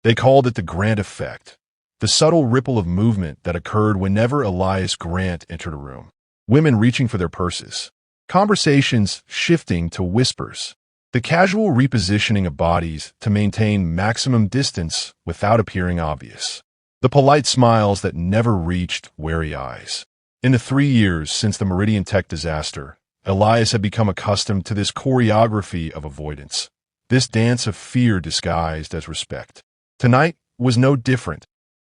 They called it the Grant effect, the subtle ripple of movement that occurred whenever Elias Grant entered a room. Women reaching for their purses, conversations shifting to whispers, the casual repositioning of bodies to maintain maximum distance without appearing obvious, the polite smiles that never reached wary eyes. In the 3 years since the Meridian Tech disaster, Elias had become accustomed to this choreography of avoidance, this dance of fear disguised as respect. Tonight was no different,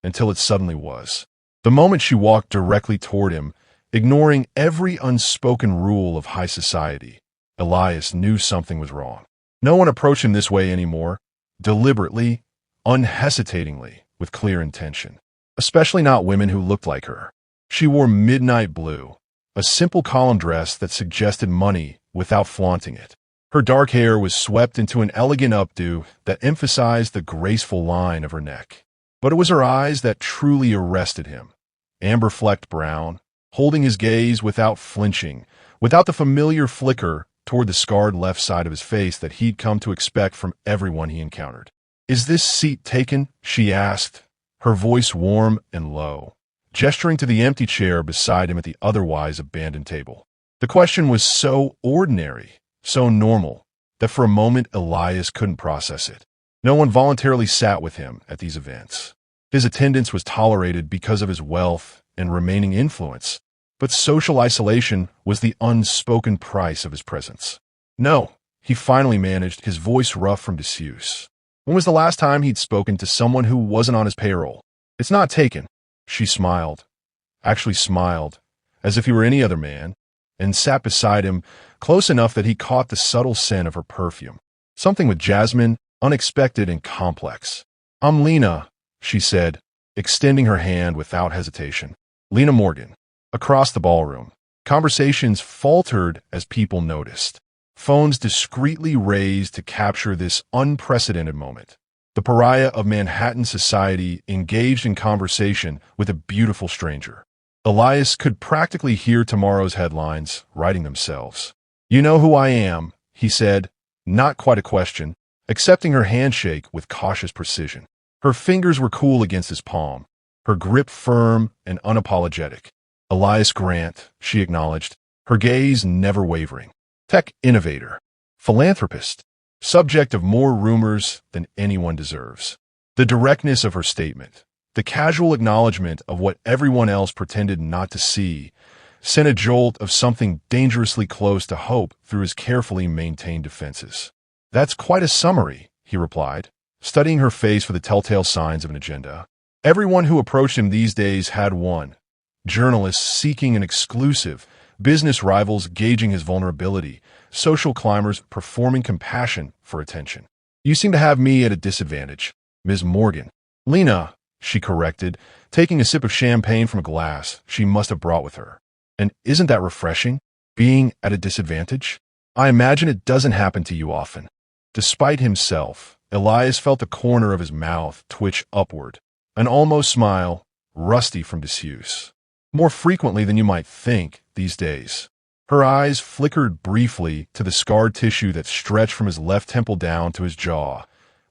until it suddenly was. The moment she walked directly toward him, ignoring every unspoken rule of high society, Elias knew something was wrong. No one approached him this way anymore, deliberately, unhesitatingly, with clear intention. Especially not women who looked like her. She wore midnight blue, a simple column dress that suggested money without flaunting it. Her dark hair was swept into an elegant updo that emphasized the graceful line of her neck. But it was her eyes that truly arrested him. Amber-flecked brown, holding his gaze without flinching, without the familiar flicker toward the scarred left side of his face that he'd come to expect from everyone he encountered. "Is this seat taken?" she asked, her voice warm and low, gesturing to the empty chair beside him at the otherwise abandoned table. The question was so ordinary, so normal, that for a moment Elias couldn't process it. No one voluntarily sat with him at these events. His attendance was tolerated because of his wealth and remaining influence, but social isolation was the unspoken price of his presence. "No," he finally managed, his voice rough from disuse. When was the last time he'd spoken to someone who wasn't on his payroll? "It's not taken." She smiled, actually smiled, as if he were any other man, and sat beside him, close enough that he caught the subtle scent of her perfume. Something with jasmine, unexpected and complex. "I'm Lena," she said, extending her hand without hesitation. Lena Morgan. Across the ballroom, conversations faltered as people noticed. Phones discreetly raised to capture this unprecedented moment. The pariah of Manhattan society engaged in conversation with a beautiful stranger. Elias could practically hear tomorrow's headlines writing themselves. "You know who I am," he said, not quite a question, accepting her handshake with cautious precision. Her fingers were cool against his palm, her grip firm and unapologetic. "Elias Grant," she acknowledged, her gaze never wavering. Tech innovator, philanthropist, subject of more rumors than anyone deserves. The directness of her statement, the casual acknowledgement of what everyone else pretended not to see, sent a jolt of something dangerously close to hope through his carefully maintained defenses. "That's quite a summary," he replied, studying her face for the telltale signs of an agenda. Everyone who approached him these days had one. Journalists seeking an exclusive, business rivals gauging his vulnerability, social climbers performing compassion for attention. "You seem to have me at a disadvantage, Ms. Morgan." "Lena," she corrected, taking a sip of champagne from a glass she must have brought with her. "And isn't that refreshing, being at a disadvantage? I imagine it doesn't happen to you often." Despite himself, Elias felt the corner of his mouth twitch upward, an almost smile, rusty from disuse. "More frequently than you might think these days." Her eyes flickered briefly to the scarred tissue that stretched from his left temple down to his jaw,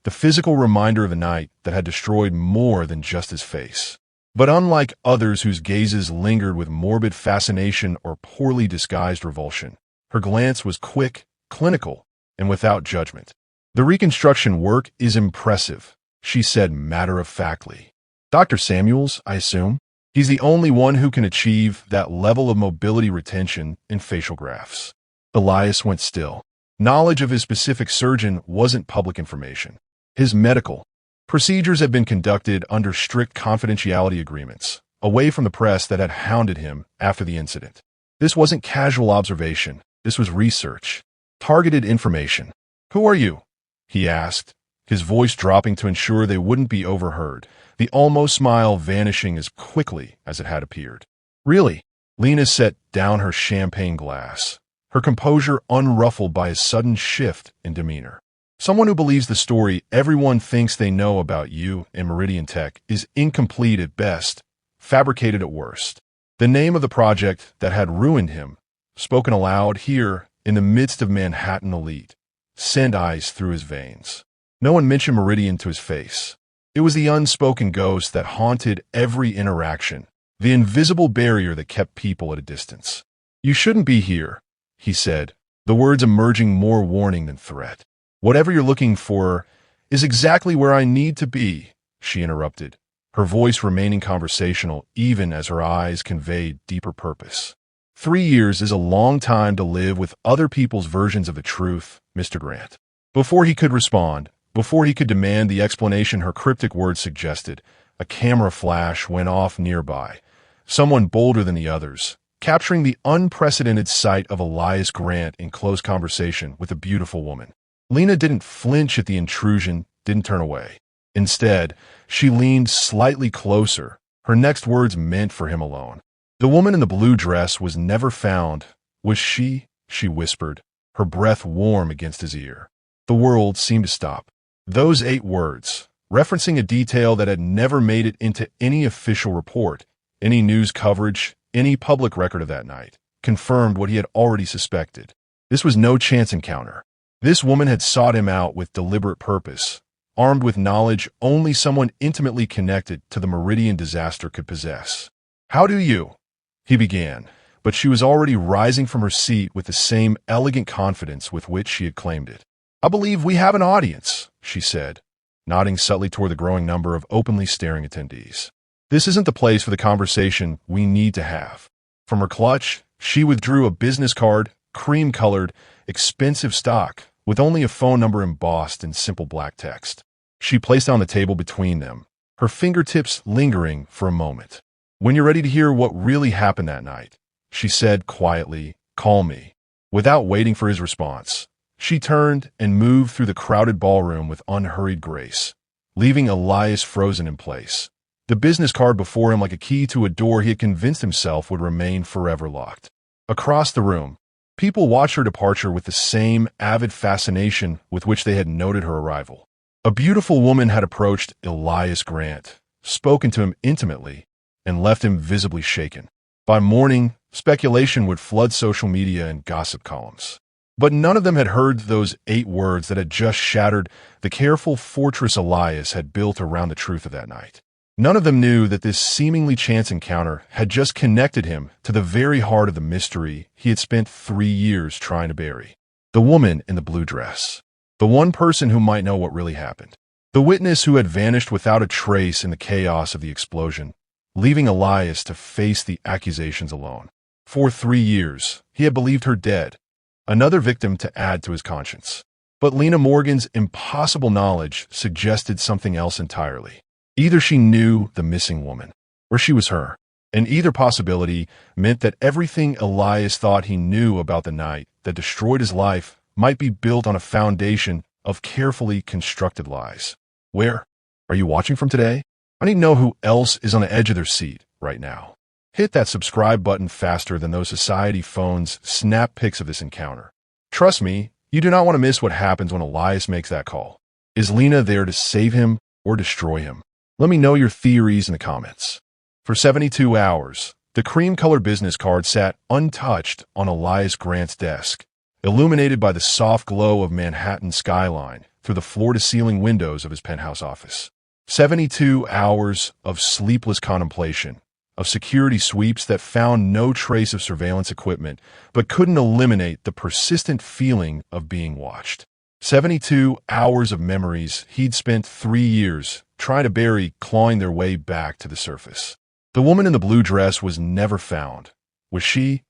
the physical reminder of a night that had destroyed more than just his face. But unlike others whose gazes lingered with morbid fascination or poorly disguised revulsion, her glance was quick, clinical, and without judgment. "The reconstruction work is impressive," she said matter-of-factly. "Dr. Samuels, I assume? He's the only one who can achieve that level of mobility retention in facial grafts." Elias went still. Knowledge of his specific surgeon wasn't public information. His medical procedures had been conducted under strict confidentiality agreements, away from the press that had hounded him after the incident. This wasn't casual observation. This was research. Targeted information. "Who are you?" he asked, his voice dropping to ensure they wouldn't be overheard, the almost smile vanishing as quickly as it had appeared. "Really?" Lena set down her champagne glass, her composure unruffled by a sudden shift in demeanor. "Someone who believes the story everyone thinks they know about you and Meridian Tech is incomplete at best, fabricated at worst." The name of the project that had ruined him, spoken aloud here in the midst of Manhattan elite, sent ice through his veins. No one mentioned Meridian to his face. It was the unspoken ghost that haunted every interaction, the invisible barrier that kept people at a distance. "You shouldn't be here," he said, the words emerging more warning than threat. "Whatever you're looking for is exactly where I need to be," she interrupted, her voice remaining conversational even as her eyes conveyed deeper purpose. 3 years is a long time to live with other people's versions of the truth, Mr. Grant. Before he could respond, before he could demand the explanation her cryptic words suggested, a camera flash went off nearby, someone bolder than the others, capturing the unprecedented sight of Elias Grant in close conversation with a beautiful woman. Lena didn't flinch at the intrusion, didn't turn away. Instead, she leaned slightly closer, her next words meant for him alone. "The woman in the blue dress was never found, was she?" she whispered, her breath warm against his ear. The world seemed to stop. Those 8 words, referencing a detail that had never made it into any official report, any news coverage, any public record of that night, confirmed what he had already suspected. This was no chance encounter. This woman had sought him out with deliberate purpose, armed with knowledge only someone intimately connected to the Meridian disaster could possess. "How do you?" he began, but she was already rising from her seat with the same elegant confidence with which she had claimed it. "I believe we have an audience," she said, nodding subtly toward the growing number of openly staring attendees. "This isn't the place for the conversation we need to have." From her clutch, she withdrew a business card, cream-colored, expensive stock, with only a phone number embossed in simple black text. She placed it on the table between them, her fingertips lingering for a moment. "When you're ready to hear what really happened that night," she said quietly, "call me." Without waiting for his response, she turned and moved through the crowded ballroom with unhurried grace, leaving Elias frozen in place, the business card before him like a key to a door he had convinced himself would remain forever locked. Across the room, people watched her departure with the same avid fascination with which they had noted her arrival. A beautiful woman had approached Elias Grant, spoken to him intimately, and left him visibly shaken. By morning, speculation would flood social media and gossip columns. But none of them had heard those 8 words that had just shattered the careful fortress Elias had built around the truth of that night. None of them knew that this seemingly chance encounter had just connected him to the very heart of the mystery he had spent 3 years trying to bury. The woman in the blue dress. The one person who might know what really happened. The witness who had vanished without a trace in the chaos of the explosion, leaving Elias to face the accusations alone. For 3 years, he had believed her dead, another victim to add to his conscience. But Lena Morgan's impossible knowledge suggested something else entirely. Either she knew the missing woman, or she was her, and either possibility meant that everything Elias thought he knew about the night that destroyed his life might be built on a foundation of carefully constructed lies. Where are you watching from today? I need to know who else is on the edge of their seat right now. Hit that subscribe button faster than those society phones snap pics of this encounter. Trust me, you do not want to miss what happens when Elias makes that call. Is Lena there to save him or destroy him? Let me know your theories in the comments. For 72 hours, the cream-colored business card sat untouched on Elias Grant's desk, illuminated by the soft glow of Manhattan skyline through the floor-to-ceiling windows of his penthouse office. 72 hours of sleepless contemplation, of security sweeps that found no trace of surveillance equipment but couldn't eliminate the persistent feeling of being watched. 72 hours of memories he'd spent 3 years trying to bury, clawing their way back to the surface. The woman in the blue dress was never found. Was she?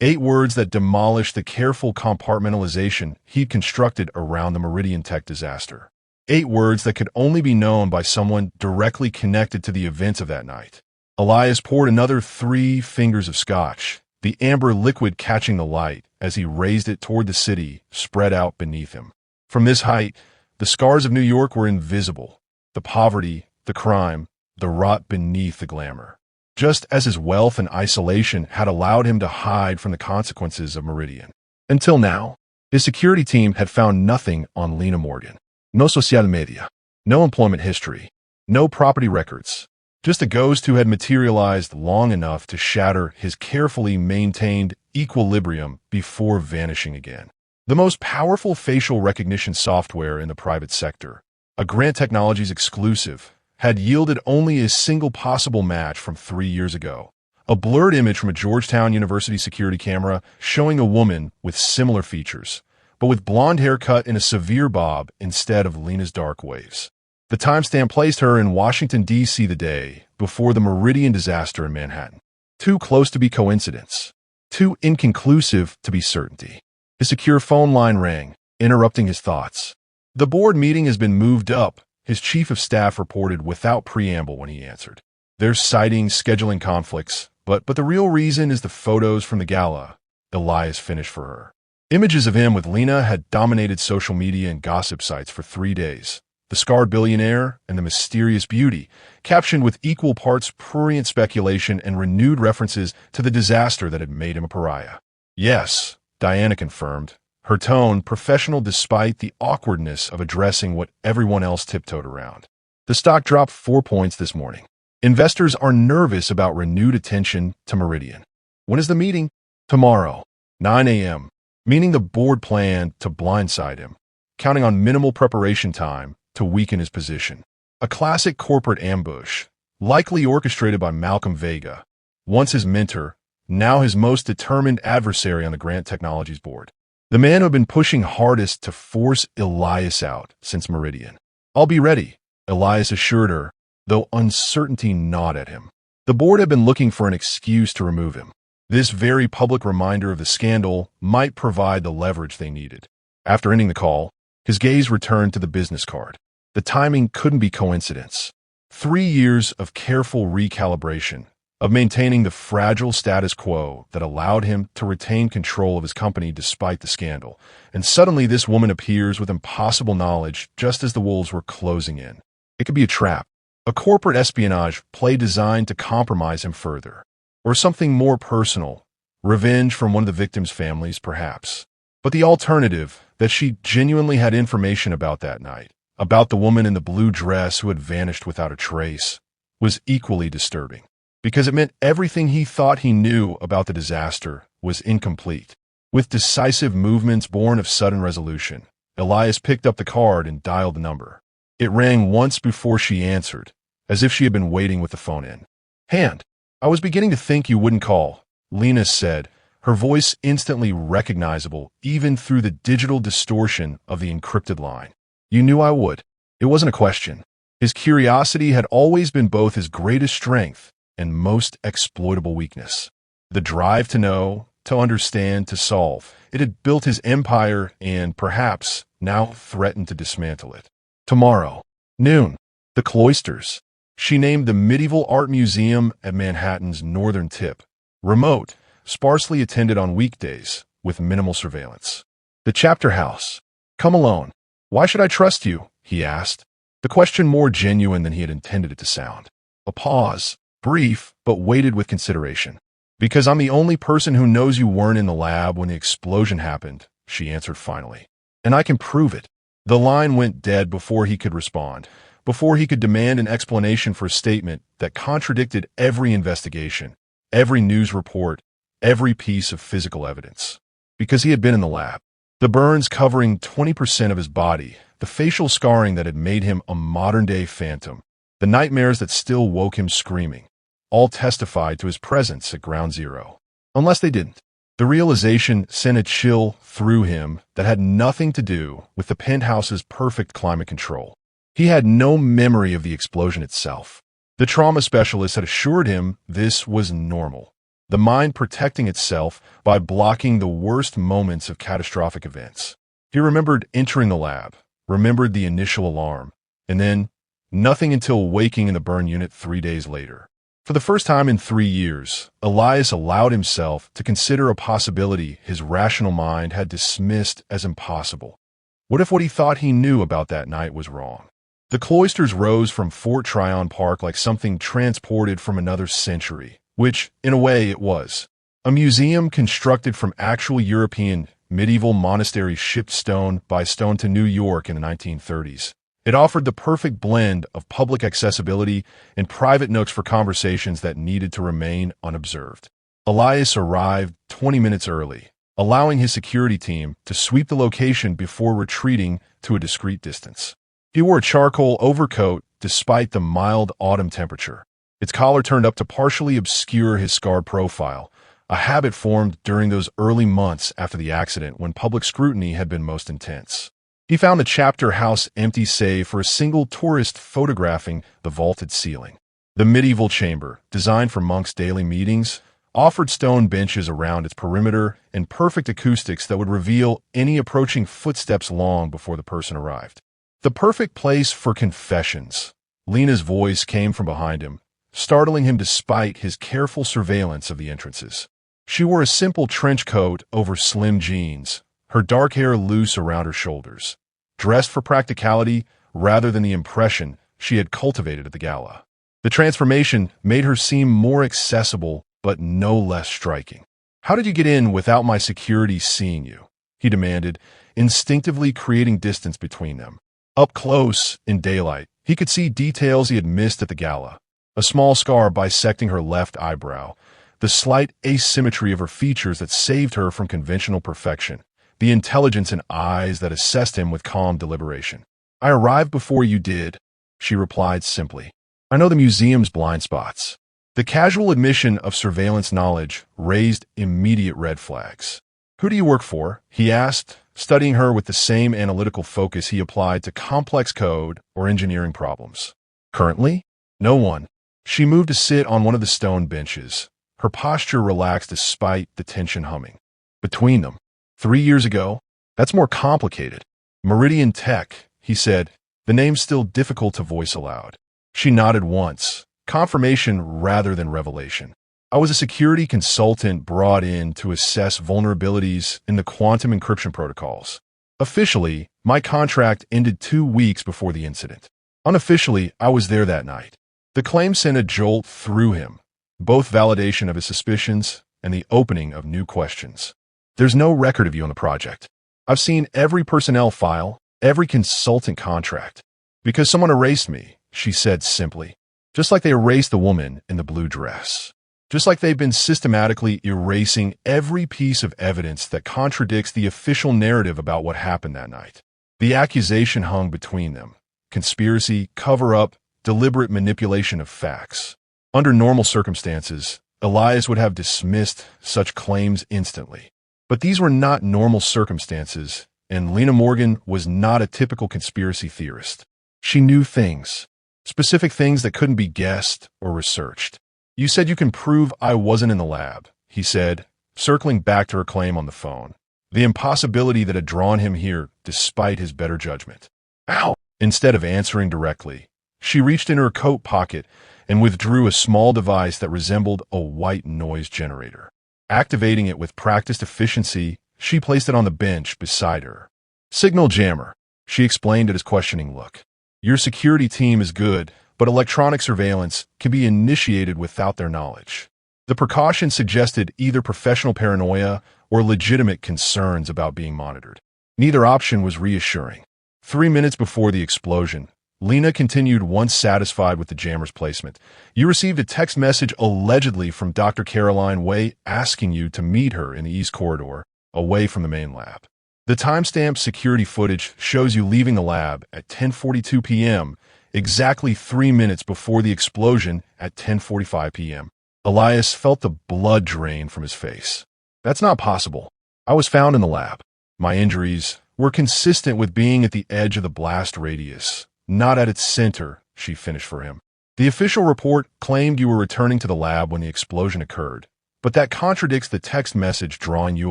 8 words that demolished the careful compartmentalization he'd constructed around the Meridian Tech disaster. 8 words that could only be known by someone directly connected to the events of that night. Elias poured another 3 fingers of scotch, the amber liquid catching the light as he raised it toward the city spread out beneath him. From this height, the scars of New York were invisible, the poverty, the crime, the rot beneath the glamour. Just as his wealth and isolation had allowed him to hide from the consequences of Meridian. Until now, his security team had found nothing on Lena Morgan. No social media, no employment history, no property records, just a ghost who had materialized long enough to shatter his carefully maintained equilibrium before vanishing again. The most powerful facial recognition software in the private sector, a Grant Technologies exclusive, had yielded only a single possible match from 3 years ago. A blurred image from a Georgetown University security camera showing a woman with similar features, but with blonde hair cut in a severe bob instead of Lena's dark waves. The timestamp placed her in Washington, D.C. the day before the Meridian disaster in Manhattan. Too close to be coincidence. Too inconclusive to be certainty. His secure phone line rang, interrupting his thoughts. The board meeting has been moved up, his chief of staff reported without preamble when he answered. There's citing scheduling conflicts, but the real reason is the photos from the gala Elias finished for her. Images of him with Lena had dominated social media and gossip sites for 3 days. The scarred billionaire and the mysterious beauty, captioned with equal parts prurient speculation and renewed references to the disaster that had made him a pariah. Yes, Diana confirmed, her tone professional despite the awkwardness of addressing what everyone else tiptoed around. The stock dropped 4 points this morning. Investors are nervous about renewed attention to Meridian. When is the meeting? Tomorrow, 9 a.m., meaning the board planned to blindside him, counting on minimal preparation time to weaken his position. A classic corporate ambush, likely orchestrated by Malcolm Vega, once his mentor, now his most determined adversary on the Grant Technologies board. The man who had been pushing hardest to force Elias out since Meridian. I'll be ready, Elias assured her, though uncertainty gnawed at him. The board had been looking for an excuse to remove him. This very public reminder of the scandal might provide the leverage they needed. After ending the call, his gaze returned to the business card. The timing couldn't be coincidence. 3 years of careful recalibration, of maintaining the fragile status quo that allowed him to retain control of his company despite the scandal. And suddenly this woman appears with impossible knowledge just as the wolves were closing in. It could be a trap. A corporate espionage play designed to compromise him further. Or something more personal, revenge from one of the victims' families, perhaps. But the alternative, that she genuinely had information about that night, about the woman in the blue dress who had vanished without a trace, was equally disturbing. Because it meant everything he thought he knew about the disaster was incomplete. With decisive movements born of sudden resolution, Elias picked up the card and dialed the number. It rang once before she answered, as if she had been waiting with the phone in hand. I was beginning to think you wouldn't call, Lena said, her voice instantly recognizable even through the digital distortion of the encrypted line. You knew I would. It wasn't a question. His curiosity had always been both his greatest strength and most exploitable weakness. The drive to know, to understand, to solve. It had built his empire and, perhaps, now threatened to dismantle it. Tomorrow, noon, the Cloisters. She named the Medieval Art Museum at Manhattan's northern tip. Remote, sparsely attended on weekdays, with minimal surveillance. The chapter house. Come alone. Why should I trust you? He asked, the question more genuine than he had intended it to sound. A pause, brief, but weighted with consideration. Because I'm the only person who knows you weren't in the lab when the explosion happened, she answered finally. And I can prove it. The line went dead before he could respond, before he could demand an explanation for a statement that contradicted every investigation, every news report, every piece of physical evidence. Because he had been in the lab. The burns covering 20% of his body, the facial scarring that had made him a modern-day phantom, the nightmares that still woke him screaming, all testified to his presence at Ground Zero. Unless they didn't. The realization sent a chill through him that had nothing to do with the penthouse's perfect climate control. He had no memory of the explosion itself. The trauma specialist had assured him this was normal. The mind protecting itself by blocking the worst moments of catastrophic events. He remembered entering the lab, remembered the initial alarm, and then nothing until waking in the burn unit 3 days later. For the first time in 3 years, Elias allowed himself to consider a possibility his rational mind had dismissed as impossible. What if what he thought he knew about that night was wrong? The Cloisters rose from Fort Tryon Park like something transported from another century, which, in a way, it was. A museum constructed from actual European medieval monasteries shipped stone by stone to New York in the 1930s. It offered the perfect blend of public accessibility and private nooks for conversations that needed to remain unobserved. Elias arrived 20 minutes early, allowing his security team to sweep the location before retreating to a discreet distance. He wore a charcoal overcoat despite the mild autumn temperature. Its collar turned up to partially obscure his scarred profile, a habit formed during those early months after the accident when public scrutiny had been most intense. He found the chapter house empty save for a single tourist photographing the vaulted ceiling. The medieval chamber, designed for monks' daily meetings, offered stone benches around its perimeter and perfect acoustics that would reveal any approaching footsteps long before the person arrived. The perfect place for confessions. Lena's voice came from behind him, startling him despite his careful surveillance of the entrances. She wore a simple trench coat over slim jeans, her dark hair loose around her shoulders, dressed for practicality rather than the impression she had cultivated at the gala. The transformation made her seem more accessible but no less striking. "How did you get in without my security seeing you?" he demanded, instinctively creating distance between them. Up close, in daylight, he could see details he had missed at the gala. A small scar bisecting her left eyebrow, the slight asymmetry of her features that saved her from conventional perfection, the intelligence in eyes that assessed him with calm deliberation. "I arrived before you did," she replied simply. "I know the museum's blind spots." The casual admission of surveillance knowledge raised immediate red flags. "Who do you work for?" he asked, studying her with the same analytical focus he applied to complex code or engineering problems. "Currently? No one." She moved to sit on one of the stone benches, her posture relaxed despite the tension humming. "Between them. 3 years ago? That's more complicated." "Meridian Tech," he said, the name still difficult to voice aloud. She nodded once, confirmation rather than revelation. "I was a security consultant brought in to assess vulnerabilities in the quantum encryption protocols. Officially, my contract ended 2 weeks before the incident. Unofficially, I was there that night." The claim sent a jolt through him, both validation of his suspicions and the opening of new questions. "There's no record of you on the project. I've seen every personnel file, every consultant contract." "Because someone erased me," she said simply. "Just like they erased the woman in the blue dress. Just like they've been systematically erasing every piece of evidence that contradicts the official narrative about what happened that night." The accusation hung between them. Conspiracy, cover-up, deliberate manipulation of facts. Under normal circumstances, Elias would have dismissed such claims instantly. But these were not normal circumstances, and Lena Morgan was not a typical conspiracy theorist. She knew things, specific things that couldn't be guessed or researched. "You said you can prove I wasn't in the lab," he said, circling back to her claim on the phone. The impossibility that had drawn him here despite his better judgment. "Ow!" Instead of answering directly, she reached in her coat pocket and withdrew a small device that resembled a white noise generator. Activating it with practiced efficiency, she placed it on the bench beside her. "Signal jammer," she explained at his questioning look. "Your security team is good, but electronic surveillance can be initiated without their knowledge." The precaution suggested either professional paranoia or legitimate concerns about being monitored. Neither option was reassuring. 3 minutes before the explosion, Lena continued once satisfied with the jammer's placement. "You received a text message allegedly from Dr. Caroline Way asking you to meet her in the East Corridor, away from the main lab. The timestamp security footage shows you leaving the lab at 10:42 p.m., exactly 3 minutes before the explosion at 10:45 p.m. Elias felt the blood drain from his face. "That's not possible. I was found in the lab. My injuries were consistent with being at the edge of the blast radius, not at its center," she finished for him. "The official report claimed you were returning to the lab when the explosion occurred, but that contradicts the text message drawing you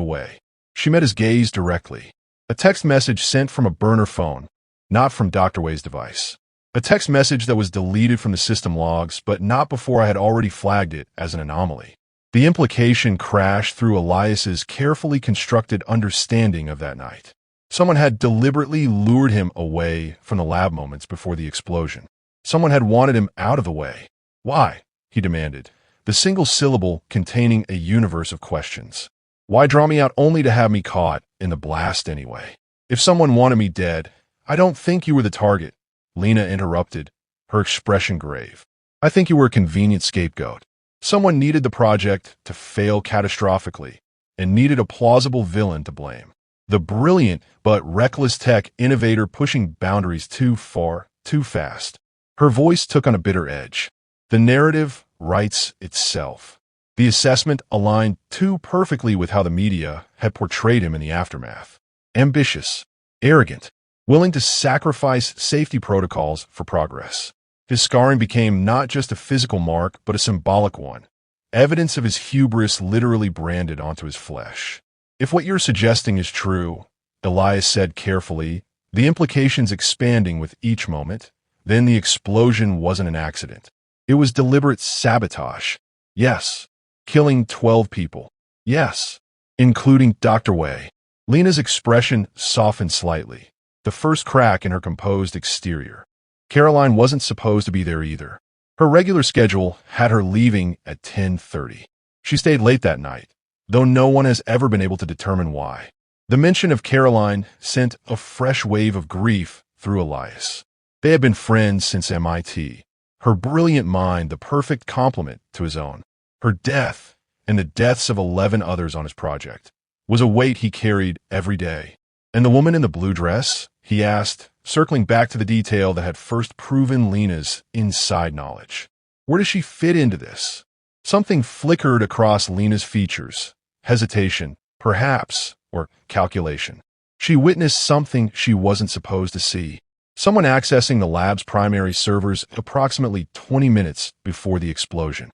away." She met his gaze directly. A text message sent from a burner phone, not from Dr. Way's device. A text message that was deleted from the system logs, but not before I had already flagged it as an anomaly. The implication crashed through Elias's carefully constructed understanding of that night. Someone had deliberately lured him away from the lab moments before the explosion. Someone had wanted him out of the way. "Why?" he demanded, the single syllable containing a universe of questions. "Why draw me out only to have me caught in the blast anyway? If someone wanted me dead, I don't think you were the target," Lena interrupted, her expression grave. "I think you were a convenient scapegoat. Someone needed the project to fail catastrophically and needed a plausible villain to blame. The brilliant but reckless tech innovator pushing boundaries too far, too fast. Her voice took on a bitter edge. The narrative writes itself. The assessment aligned too perfectly with how the media had portrayed him in the aftermath. Ambitious, arrogant, willing to sacrifice safety protocols for progress. His scarring became not just a physical mark, but a symbolic one. Evidence of his hubris literally branded onto his flesh. If what you're suggesting is true, Elias said carefully, the implications expanding with each moment, then the explosion wasn't an accident. It was deliberate sabotage. Yes. Killing 12 people. Yes. Including Dr. Wei. Lena's expression softened slightly, the first crack in her composed exterior. Caroline wasn't supposed to be there either. Her regular schedule had her leaving at 10:30. She stayed late that night, though no one has ever been able to determine why. The mention of Caroline sent a fresh wave of grief through Elias. They had been friends since MIT. Her brilliant mind, the perfect complement to his own. Her death, and the deaths of 11 others on his project, was a weight he carried every day. And the woman in the blue dress? He asked, circling back to the detail that had first proven Lena's inside knowledge. Where does she fit into this? Something flickered across Lena's features. Hesitation, perhaps, or calculation. She witnessed something she wasn't supposed to see. Someone accessing the lab's primary servers approximately 20 minutes before the explosion.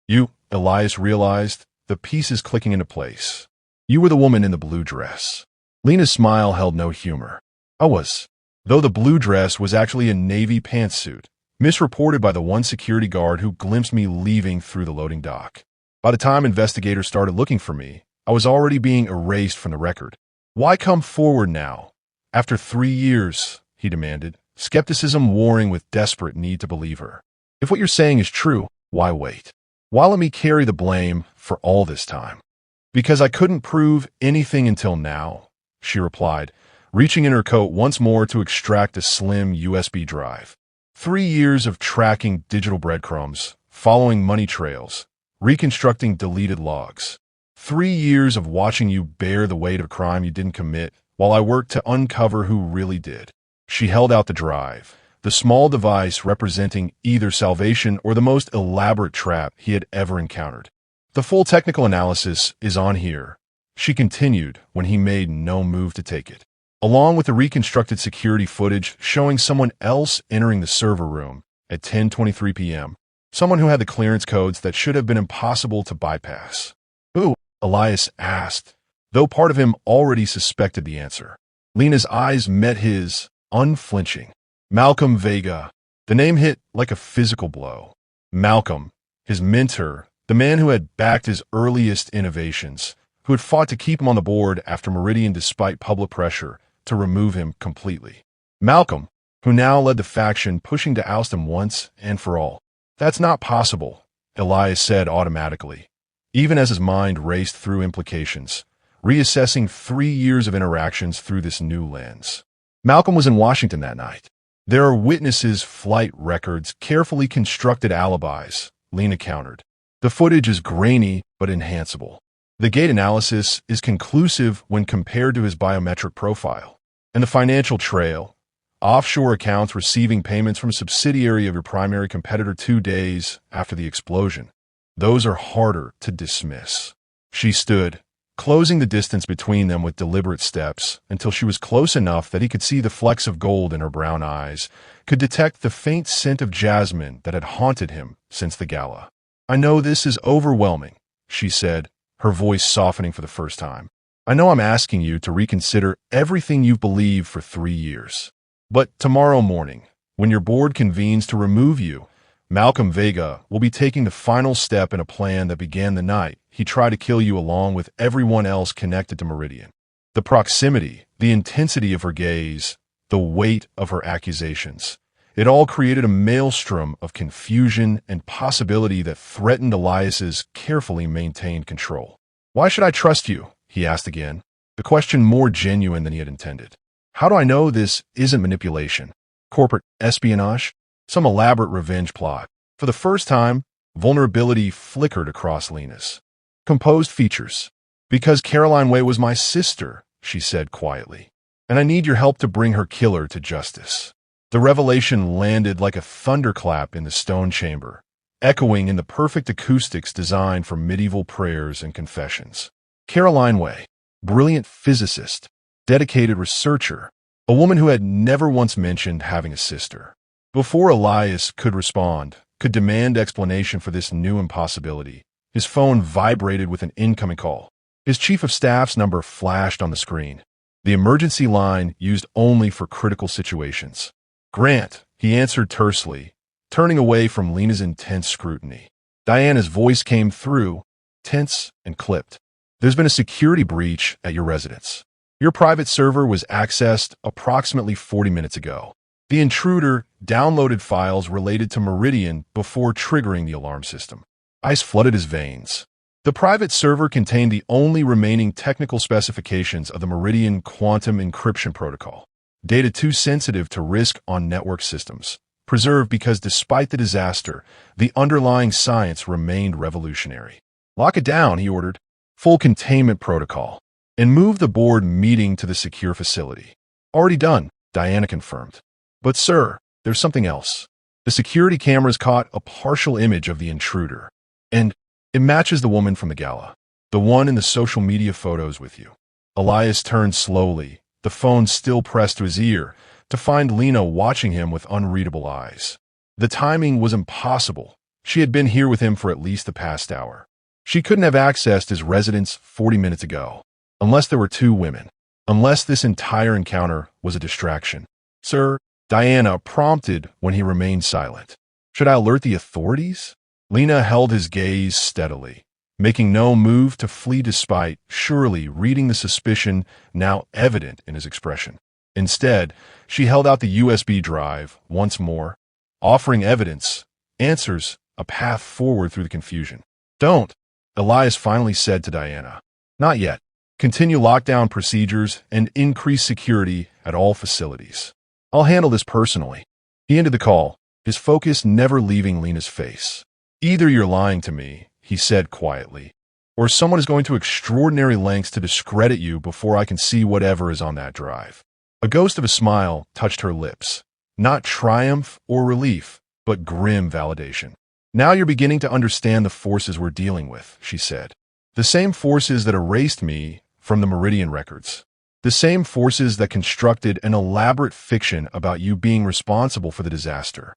You, Elias realized, the pieces clicking into place. You were the woman in the blue dress. Lena's smile held no humor. I was. Though the blue dress was actually a navy pantsuit, misreported by the one security guard who glimpsed me leaving through the loading dock. By the time investigators started looking for me, I was already being erased from the record. Why come forward now? After 3 years, he demanded, skepticism warring with desperate need to believe her. If what you're saying is true, why wait? Why let me carry the blame for all this time? Because I couldn't prove anything until now, she replied, reaching in her coat once more to extract a slim USB drive. 3 years of tracking digital breadcrumbs, following money trails, reconstructing deleted logs. 3 years of watching you bear the weight of a crime you didn't commit while I worked to uncover who really did. She held out the drive, the small device representing either salvation or the most elaborate trap he had ever encountered. The full technical analysis is on here, she continued when he made no move to take it, along with the reconstructed security footage showing someone else entering the server room at 10:23 p.m., someone who had the clearance codes that should have been impossible to bypass. Who? Elias asked, though part of him already suspected the answer. Lena's eyes met his, unflinching. Malcolm Vega. The name hit like a physical blow. Malcolm, his mentor, the man who had backed his earliest innovations, who had fought to keep him on the board after Meridian despite public pressure to remove him completely. Malcolm, who now led the faction pushing to oust him once and for all. That's not possible, Elias said automatically, even as his mind raced through implications, reassessing 3 years of interactions through this new lens. Malcolm was in Washington that night. There are witnesses, flight records, carefully constructed alibis, Lena countered. The footage is grainy but enhanceable. The gate analysis is conclusive when compared to his biometric profile. And the financial trail, offshore accounts receiving payments from a subsidiary of your primary competitor 2 days after the explosion. Those are harder to dismiss. She stood, closing the distance between them with deliberate steps until she was close enough that he could see the flecks of gold in her brown eyes, could detect the faint scent of jasmine that had haunted him since the gala. I know this is overwhelming, she said, her voice softening for the first time. I know I'm asking you to reconsider everything you've believed for 3 years. But tomorrow morning, when your board convenes to remove you, Malcolm Vega will be taking the final step in a plan that began the night he tried to kill you along with everyone else connected to Meridian. The proximity, the intensity of her gaze, the weight of her accusations. It all created a maelstrom of confusion and possibility that threatened Elias's carefully maintained control. Why should I trust you? He asked again, the question more genuine than he had intended. How do I know this isn't manipulation? Corporate espionage? Some elaborate revenge plot? For the first time, vulnerability flickered across Lena's composed features. Because Caroline Way was my sister, she said quietly, and I need your help to bring her killer to justice. The revelation landed like a thunderclap in the stone chamber, echoing in the perfect acoustics designed for medieval prayers and confessions. Caroline Way, brilliant physicist, dedicated researcher, a woman who had never once mentioned having a sister. Before Elias could respond, could demand explanation for this new impossibility, his phone vibrated with an incoming call. His chief of staff's number flashed on the screen. The emergency line used only for critical situations. Grant, he answered tersely, turning away from Lena's intense scrutiny. Diana's voice came through, tense and clipped. There's been a security breach at your residence. Your private server was accessed approximately 40 minutes ago. The intruder downloaded files related to Meridian before triggering the alarm system. Ice flooded his veins. The private server contained the only remaining technical specifications of the Meridian quantum encryption protocol, data too sensitive to risk on network systems, preserved because despite the disaster, the underlying science remained revolutionary. Lock it down, he ordered. Full containment protocol. And move the board meeting to the secure facility. Already done, Diana confirmed. But sir, there's something else. The security cameras caught a partial image of the intruder. And it matches the woman from the gala. The one in the social media photos with you. Elias turned slowly, the phone still pressed to his ear, to find Lena watching him with unreadable eyes. The timing was impossible. She had been here with him for at least the past hour. She couldn't have accessed his residence 40 minutes ago. Unless there were two women. Unless this entire encounter was a distraction. Sir, Diana prompted when he remained silent. Should I alert the authorities? Lena held his gaze steadily, making no move to flee despite surely reading the suspicion now evident in his expression. Instead, she held out the USB drive once more, offering evidence, answers, a path forward through the confusion. Don't, Elias finally said to Diana. Not yet. Continue lockdown procedures and increase security at all facilities. I'll handle this personally. He ended the call, his focus never leaving Lena's face. Either you're lying to me, he said quietly, or someone is going to extraordinary lengths to discredit you before I can see whatever is on that drive. A ghost of a smile touched her lips. Not triumph or relief, but grim validation. Now you're beginning to understand the forces we're dealing with, she said. The same forces that erased me from the Meridian records. The same forces that constructed an elaborate fiction about you being responsible for the disaster.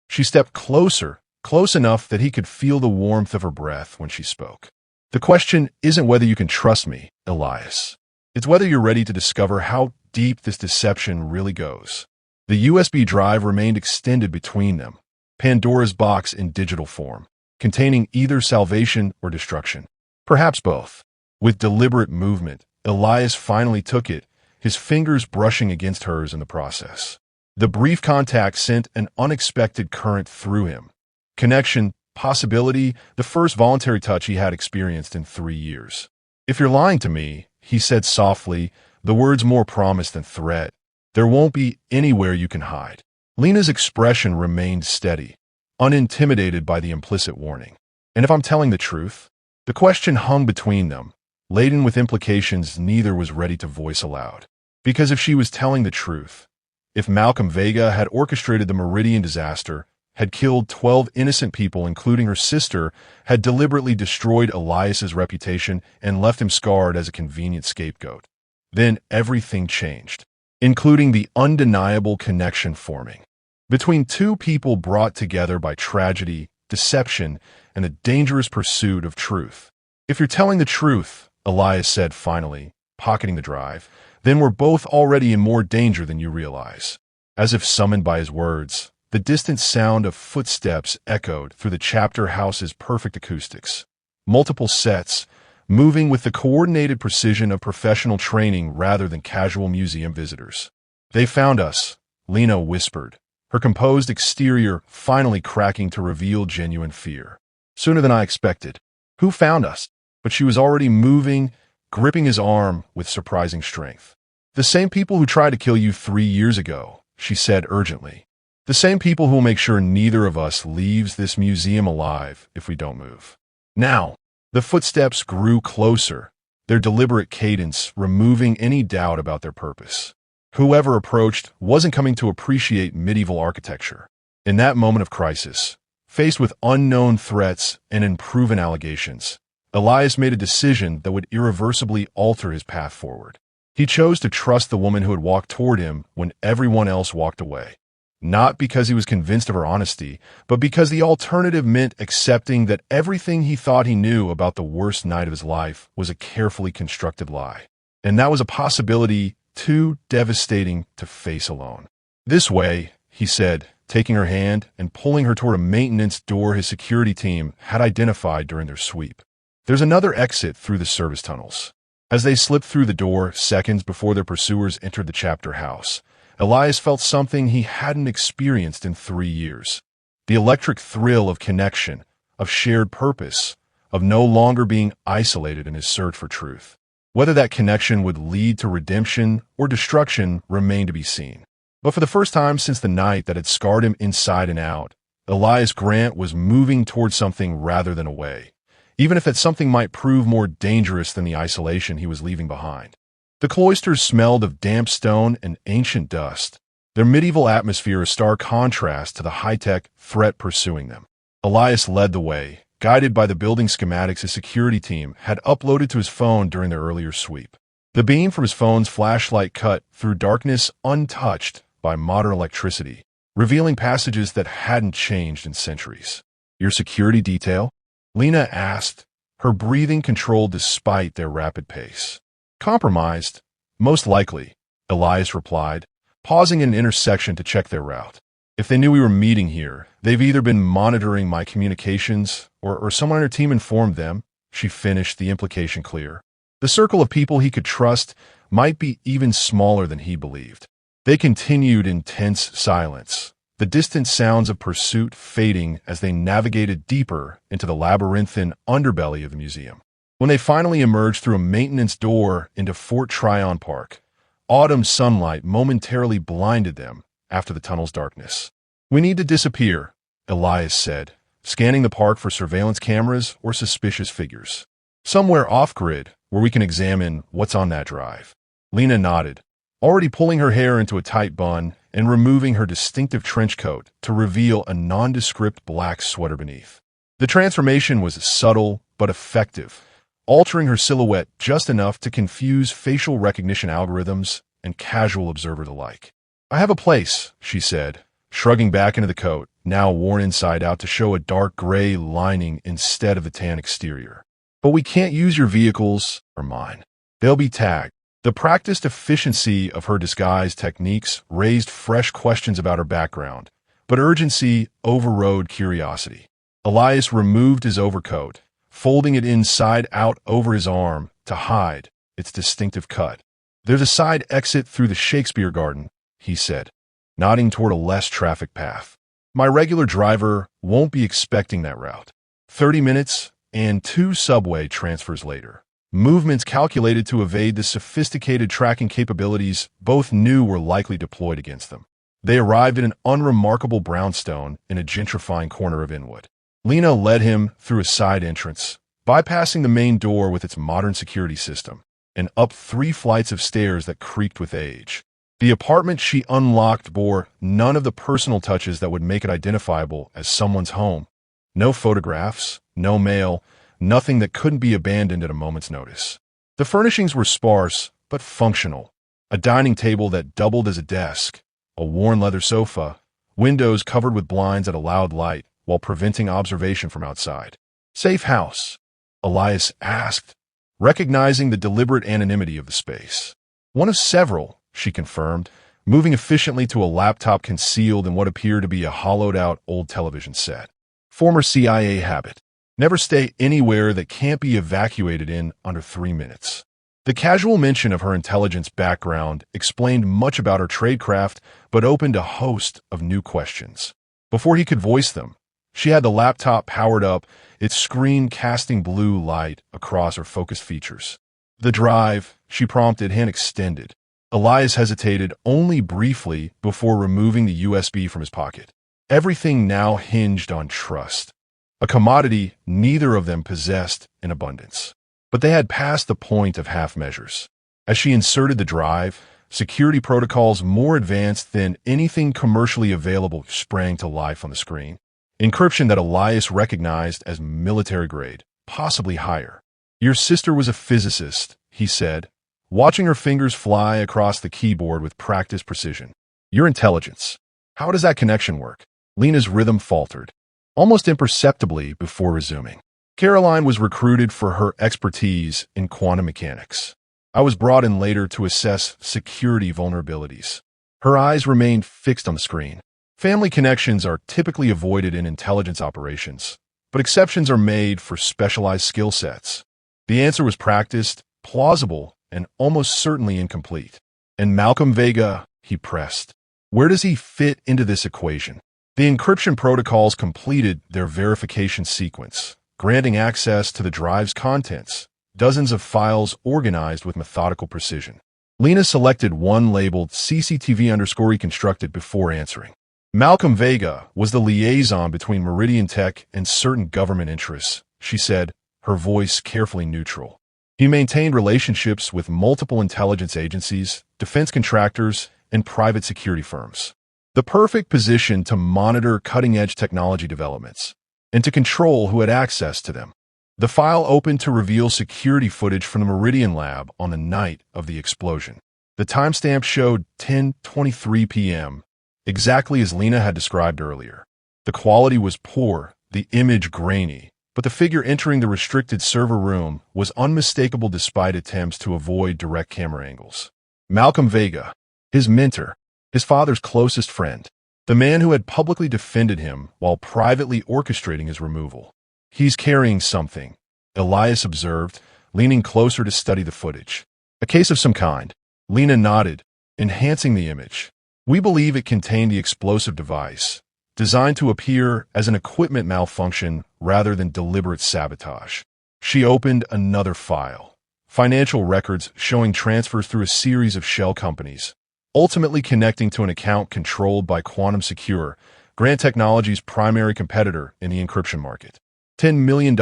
She stepped closer, close enough that he could feel the warmth of her breath when she spoke. The question isn't whether you can trust me, Elias. It's whether you're ready to discover how deep this deception really goes. The USB drive remained extended between them, Pandora's box in digital form, containing either salvation or destruction. Perhaps both. With deliberate movement, Elias finally took it, his fingers brushing against hers in the process. The brief contact sent an unexpected current through him. Connection, possibility, the first voluntary touch he had experienced in 3 years. If you're lying to me, he said softly, the words more promise than threat, there won't be anywhere you can hide. Lena's expression remained steady, unintimidated by the implicit warning. And if I'm telling the truth? The question hung between them, laden with implications neither was ready to voice aloud. Because if she was telling the truth, if Malcolm Vega had orchestrated the Meridian disaster, had killed 12 innocent people including her sister, had deliberately destroyed Elias's reputation and left him scarred as a convenient scapegoat, then everything changed, including the undeniable connection forming between two people brought together by tragedy, deception, and the dangerous pursuit of truth. If you're telling the truth, Elias said finally, pocketing the drive, then we're both already in more danger than you realize. As if summoned by his words, the distant sound of footsteps echoed through the chapter house's perfect acoustics. Multiple sets, moving with the coordinated precision of professional training rather than casual museum visitors. They found us, Lena whispered, her composed exterior finally cracking to reveal genuine fear. Sooner than I expected. Who found us? But she was already moving, gripping his arm with surprising strength. The same people who tried to kill you 3 years ago, she said urgently. The same people who will make sure neither of us leaves this museum alive if we don't move. Now, the footsteps grew closer, their deliberate cadence removing any doubt about their purpose. Whoever approached wasn't coming to appreciate medieval architecture. In that moment of crisis, faced with unknown threats and unproven allegations, Elias made a decision that would irreversibly alter his path forward. He chose to trust the woman who had walked toward him when everyone else walked away. Not because he was convinced of her honesty, but because the alternative meant accepting that everything he thought he knew about the worst night of his life was a carefully constructed lie. And that was a possibility too devastating to face alone. "This way," he said, taking her hand and pulling her toward a maintenance door his security team had identified during their sweep. "There's another exit through the service tunnels." As they slipped through the door seconds before their pursuers entered the chapter house, Elias felt something he hadn't experienced in 3 years. The electric thrill of connection, of shared purpose, of no longer being isolated in his search for truth. Whether that connection would lead to redemption or destruction remained to be seen. But for the first time since the night that had scarred him inside and out, Elias Grant was moving towards something rather than away, even if that something might prove more dangerous than the isolation he was leaving behind. The cloisters smelled of damp stone and ancient dust, their medieval atmosphere a stark contrast to the high-tech threat pursuing them. Elias led the way, guided by the building schematics his security team had uploaded to his phone during their earlier sweep. The beam from his phone's flashlight cut through darkness untouched by modern electricity, revealing passages that hadn't changed in centuries. "Your security detail?" Lena asked, her breathing controlled despite their rapid pace. "Compromised? Most likely," Elias replied, pausing in an intersection to check their route. "If they knew we were meeting here, they've either been monitoring my communications or someone on her team informed them," she finished, the implication clear. The circle of people he could trust might be even smaller than he believed. They continued in tense silence, the distant sounds of pursuit fading as they navigated deeper into the labyrinthine underbelly of the museum. When they finally emerged through a maintenance door into Fort Tryon Park, autumn sunlight momentarily blinded them after the tunnel's darkness. "We need to disappear," Elias said, scanning the park for surveillance cameras or suspicious figures. "Somewhere off-grid where we can examine what's on that drive." Lena nodded, already pulling her hair into a tight bun and removing her distinctive trench coat to reveal a nondescript black sweater beneath. The transformation was subtle but effective, altering her silhouette just enough to confuse facial recognition algorithms and casual observers alike. "I have a place," she said, shrugging back into the coat, now worn inside out to show a dark gray lining instead of the tan exterior. "But we can't use your vehicles or mine. They'll be tagged." The practiced efficiency of her disguise techniques raised fresh questions about her background, but urgency overrode curiosity. Elias removed his overcoat, folding it inside out over his arm to hide its distinctive cut. "There's a side exit through the Shakespeare Garden," he said, nodding toward a less trafficked path. "My regular driver won't be expecting that route." 30 minutes and 2 subway transfers later, movements calculated to evade the sophisticated tracking capabilities both knew were likely deployed against them. They arrived at an unremarkable brownstone in a gentrifying corner of Inwood. Lena led him through a side entrance, bypassing the main door with its modern security system, and up 3 flights of stairs that creaked with age. The apartment she unlocked bore none of the personal touches that would make it identifiable as someone's home. No photographs, no mail, nothing that couldn't be abandoned at a moment's notice. The furnishings were sparse, but functional. A dining table that doubled as a desk, a worn leather sofa, windows covered with blinds that allowed light while preventing observation from outside. "Safe house?" Elias asked, recognizing the deliberate anonymity of the space. "One of several," she confirmed, moving efficiently to a laptop concealed in what appeared to be a hollowed-out old television set. "Former CIA habit. Never stay anywhere that can't be evacuated in under 3 minutes." The casual mention of her intelligence background explained much about her tradecraft, but opened a host of new questions. Before he could voice them, she had the laptop powered up, its screen casting blue light across her focused features. "The drive," she prompted, hand extended. Elias hesitated only briefly before removing the USB from his pocket. Everything now hinged on trust, a commodity neither of them possessed in abundance. But they had passed the point of half measures. As she inserted the drive, security protocols more advanced than anything commercially available sprang to life on the screen. Encryption that Elias recognized as military-grade, possibly higher. "Your sister was a physicist," he said, watching her fingers fly across the keyboard with practiced precision. "Your intelligence. How does that connection work?" Lena's rhythm faltered, almost imperceptibly before resuming. "Caroline was recruited for her expertise in quantum mechanics. I was brought in later to assess security vulnerabilities." Her eyes remained fixed on the screen. Family connections are typically avoided in intelligence operations, but exceptions are made for specialized skill sets. The answer was practiced, plausible, and almost certainly incomplete. "And Malcolm Vega," he pressed. "Where does he fit into this equation?" The encryption protocols completed their verification sequence, granting access to the drive's contents, dozens of files organized with methodical precision. Lena selected one labeled CCTV_reconstructed before answering. "Malcolm Vega was the liaison between Meridian Tech and certain government interests," she said, her voice carefully neutral. "He maintained relationships with multiple intelligence agencies, defense contractors, and private security firms. The perfect position to monitor cutting-edge technology developments and to control who had access to them." The file opened to reveal security footage from the Meridian lab on the night of the explosion. The timestamp showed 10:23 p.m., exactly as Lena had described earlier. The quality was poor, the image grainy, but the figure entering the restricted server room was unmistakable despite attempts to avoid direct camera angles. Malcolm Vega, his mentor, his father's closest friend, the man who had publicly defended him while privately orchestrating his removal. "He's carrying something," Elias observed, leaning closer to study the footage. "A case of some kind." Lena nodded, enhancing the image. "We believe it contained the explosive device, designed to appear as an equipment malfunction rather than deliberate sabotage." She opened another file, financial records showing transfers through a series of shell companies, ultimately connecting to an account controlled by Quantum Secure, Grant Technology's primary competitor in the encryption market. $10 million,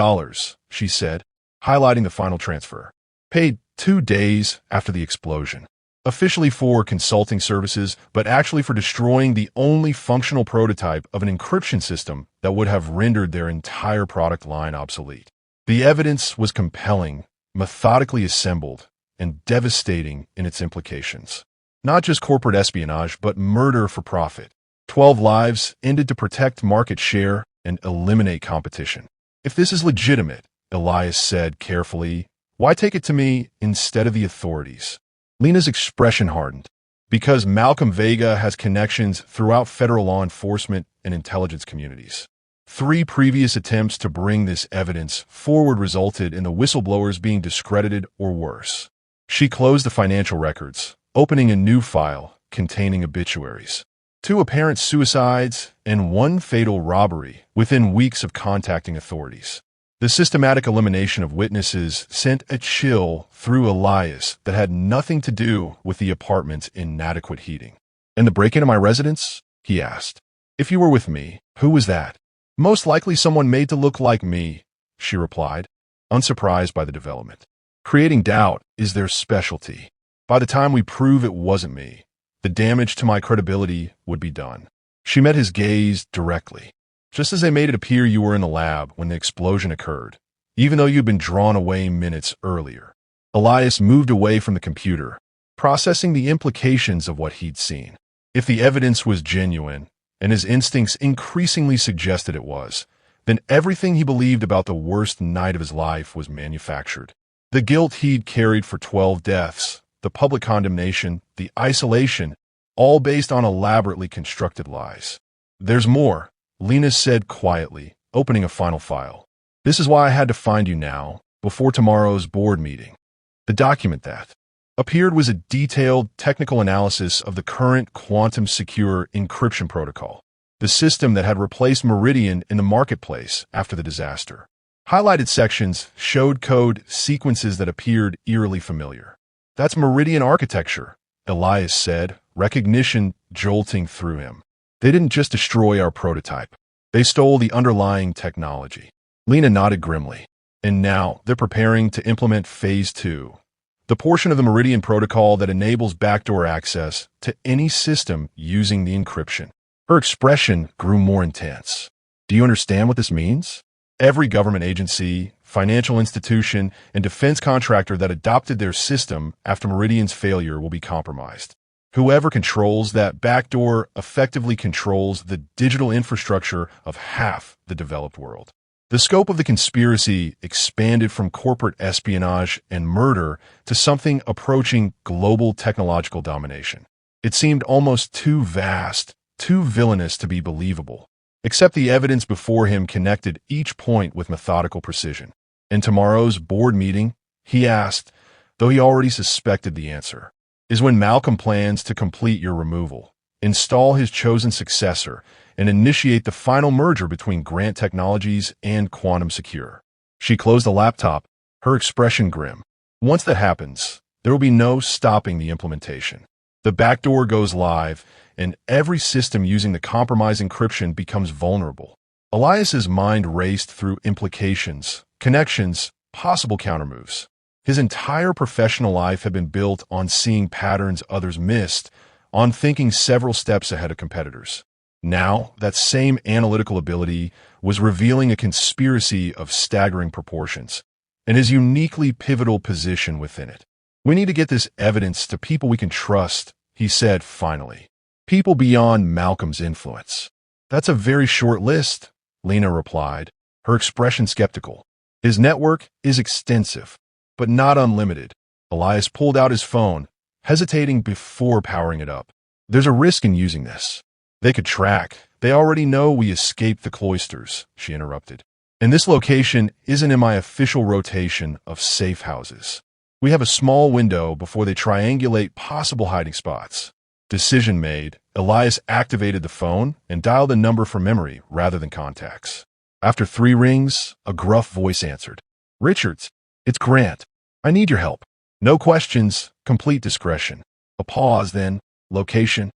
she said, highlighting the final transfer. "Paid 2 days after the explosion. Officially for consulting services, but actually for destroying the only functional prototype of an encryption system that would have rendered their entire product line obsolete." The evidence was compelling, methodically assembled, and devastating in its implications. Not just corporate espionage, but murder for profit. 12 lives ended to protect market share and eliminate competition. "If this is legitimate," Elias said carefully, "why take it to me instead of the authorities?" Lena's expression hardened. "Because Malcolm Vega has connections throughout federal law enforcement and intelligence communities. 3 previous attempts to bring this evidence forward resulted in the whistleblowers being discredited or worse." She closed the financial records, opening a new file containing obituaries. 2 apparent suicides and 1 fatal robbery within weeks of contacting authorities. The systematic elimination of witnesses sent a chill through Elias that had nothing to do with the apartment's inadequate heating. "And the break-in of my residence?" he asked. "If you were with me, who was that?" "Most likely someone made to look like me," she replied, unsurprised by the development. "Creating doubt is their specialty. By the time we prove it wasn't me, the damage to my credibility would be done." She met his gaze directly. "Just as they made it appear you were in the lab when the explosion occurred, even though you'd been drawn away minutes earlier." Elias moved away from the computer, processing the implications of what he'd seen. If the evidence was genuine, and his instincts increasingly suggested it was, then everything he believed about the worst night of his life was manufactured. The guilt he'd carried for 12 deaths, the public condemnation, the isolation, all based on elaborately constructed lies. "There's more," Lena said quietly, opening a final file. "This is why I had to find you now, before tomorrow's board meeting." The document that appeared was a detailed technical analysis of the current quantum secure encryption protocol, the system that had replaced Meridian in the marketplace after the disaster. Highlighted sections showed code sequences that appeared eerily familiar. "That's Meridian architecture," Elias said, recognition jolting through him. "They didn't just destroy our prototype. They stole the underlying technology." Lena nodded grimly. "And now they're preparing to implement Phase 2. the portion of the Meridian protocol that enables backdoor access to any system using the encryption. Her expression grew more intense. Do you understand what this means? Every government agency, financial institution, and defense contractor that adopted their system after Meridian's failure will be compromised. Whoever controls that backdoor effectively controls the digital infrastructure of half the developed world. The scope of the conspiracy expanded from corporate espionage and murder to something approaching global technological domination. It seemed almost too vast, too villainous to be believable, except the evidence before him connected each point with methodical precision. In tomorrow's board meeting, he asked, though he already suspected the answer, is when Malcolm plans to complete your removal, install his chosen successor, and initiate the final merger between Grant Technologies and Quantum Secure. She closed the laptop, her expression grim. Once that happens, there will be no stopping the implementation. The backdoor goes live, and every system using the compromised encryption becomes vulnerable. Elias's mind raced through implications, connections, possible countermoves. His entire professional life had been built on seeing patterns others missed, on thinking several steps ahead of competitors. Now, that same analytical ability was revealing a conspiracy of staggering proportions, and his uniquely pivotal position within it. We need to get this evidence to people we can trust, he said finally. People beyond Malcolm's influence. That's a very short list, Lena replied, her expression skeptical. His network is extensive, but not unlimited. Elias pulled out his phone, hesitating before powering it up. There's a risk in using this. They could track. They already know we escaped the cloisters, she interrupted. And this location isn't in my official rotation of safe houses. We have a small window before they triangulate possible hiding spots. Decision made, Elias activated the phone and dialed a number from memory rather than contacts. After 3 rings, a gruff voice answered. Richards, it's Grant. I need your help. No questions, complete discretion. A pause, then, location.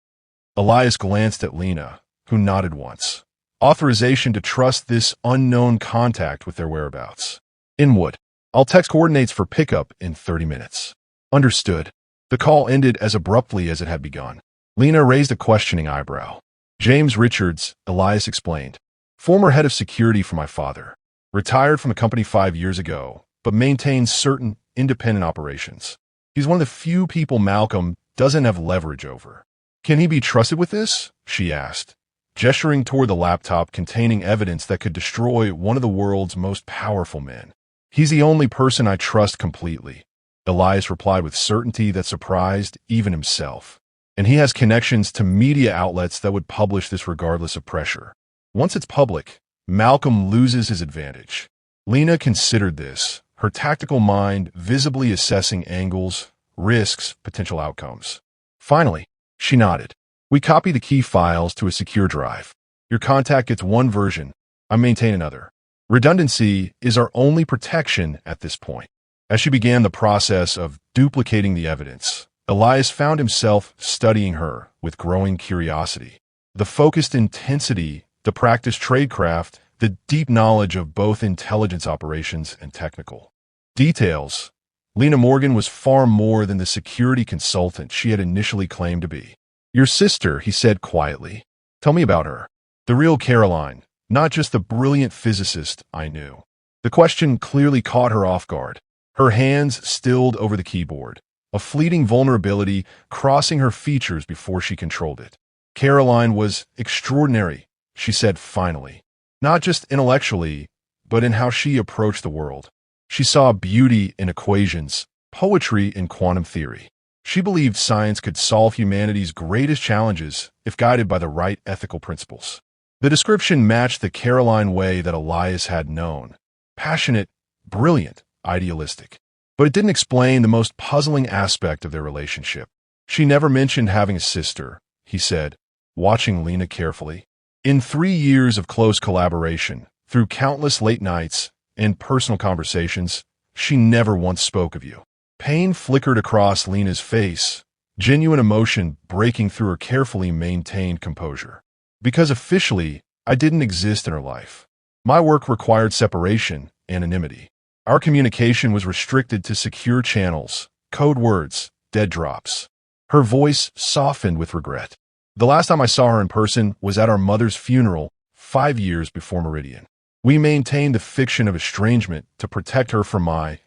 Elias glanced at Lena, who nodded once. Authorization to trust this unknown contact with their whereabouts. Inwood. I'll text coordinates for pickup in 30 minutes. Understood. The call ended as abruptly as it had begun. Lena raised a questioning eyebrow. James Richards, Elias explained. Former head of security for my father. Retired from the company 5 years ago, but maintains certain independent operations. He's one of the few people Malcolm doesn't have leverage over. Can he be trusted with this? She asked, gesturing toward the laptop containing evidence that could destroy one of the world's most powerful men. He's the only person I trust completely, Elias replied with certainty that surprised even himself. And he has connections to media outlets that would publish this regardless of pressure. Once it's public, Malcolm loses his advantage. Lena considered this, her tactical mind visibly assessing angles, risks, potential outcomes. Finally, she nodded. We copy the key files to a secure drive. Your contact gets one version. I maintain another. Redundancy is our only protection at this point. As she began the process of duplicating the evidence, Elias found himself studying her with growing curiosity. The focused intensity, the practiced tradecraft, the deep knowledge of both intelligence operations and technical details. Lena Morgan was far more than the security consultant she had initially claimed to be. Your sister, he said quietly. Tell me about her. The real Caroline, not just the brilliant physicist I knew. The question clearly caught her off guard. Her hands stilled over the keyboard, a fleeting vulnerability crossing her features before she controlled it. Caroline was extraordinary, she said finally. Not just intellectually, but in how she approached the world. She saw beauty in equations, poetry in quantum theory. She believed science could solve humanity's greatest challenges if guided by the right ethical principles. The description matched the Caroline way that Elias had known. Passionate, brilliant, idealistic. But it didn't explain the most puzzling aspect of their relationship. She never mentioned having a sister, he said, watching Lena carefully. In 3 years of close collaboration, through countless late nights and personal conversations, she never once spoke of you. Pain flickered across Lena's face, genuine emotion breaking through her carefully maintained composure. Because officially, I didn't exist in her life. My work required separation, anonymity. Our communication was restricted to secure channels, Code words, dead drops. Her voice softened with regret. The last time I saw her in person was at our mother's funeral 5 years before Meridian. We maintained the fiction of estrangement to protect her from my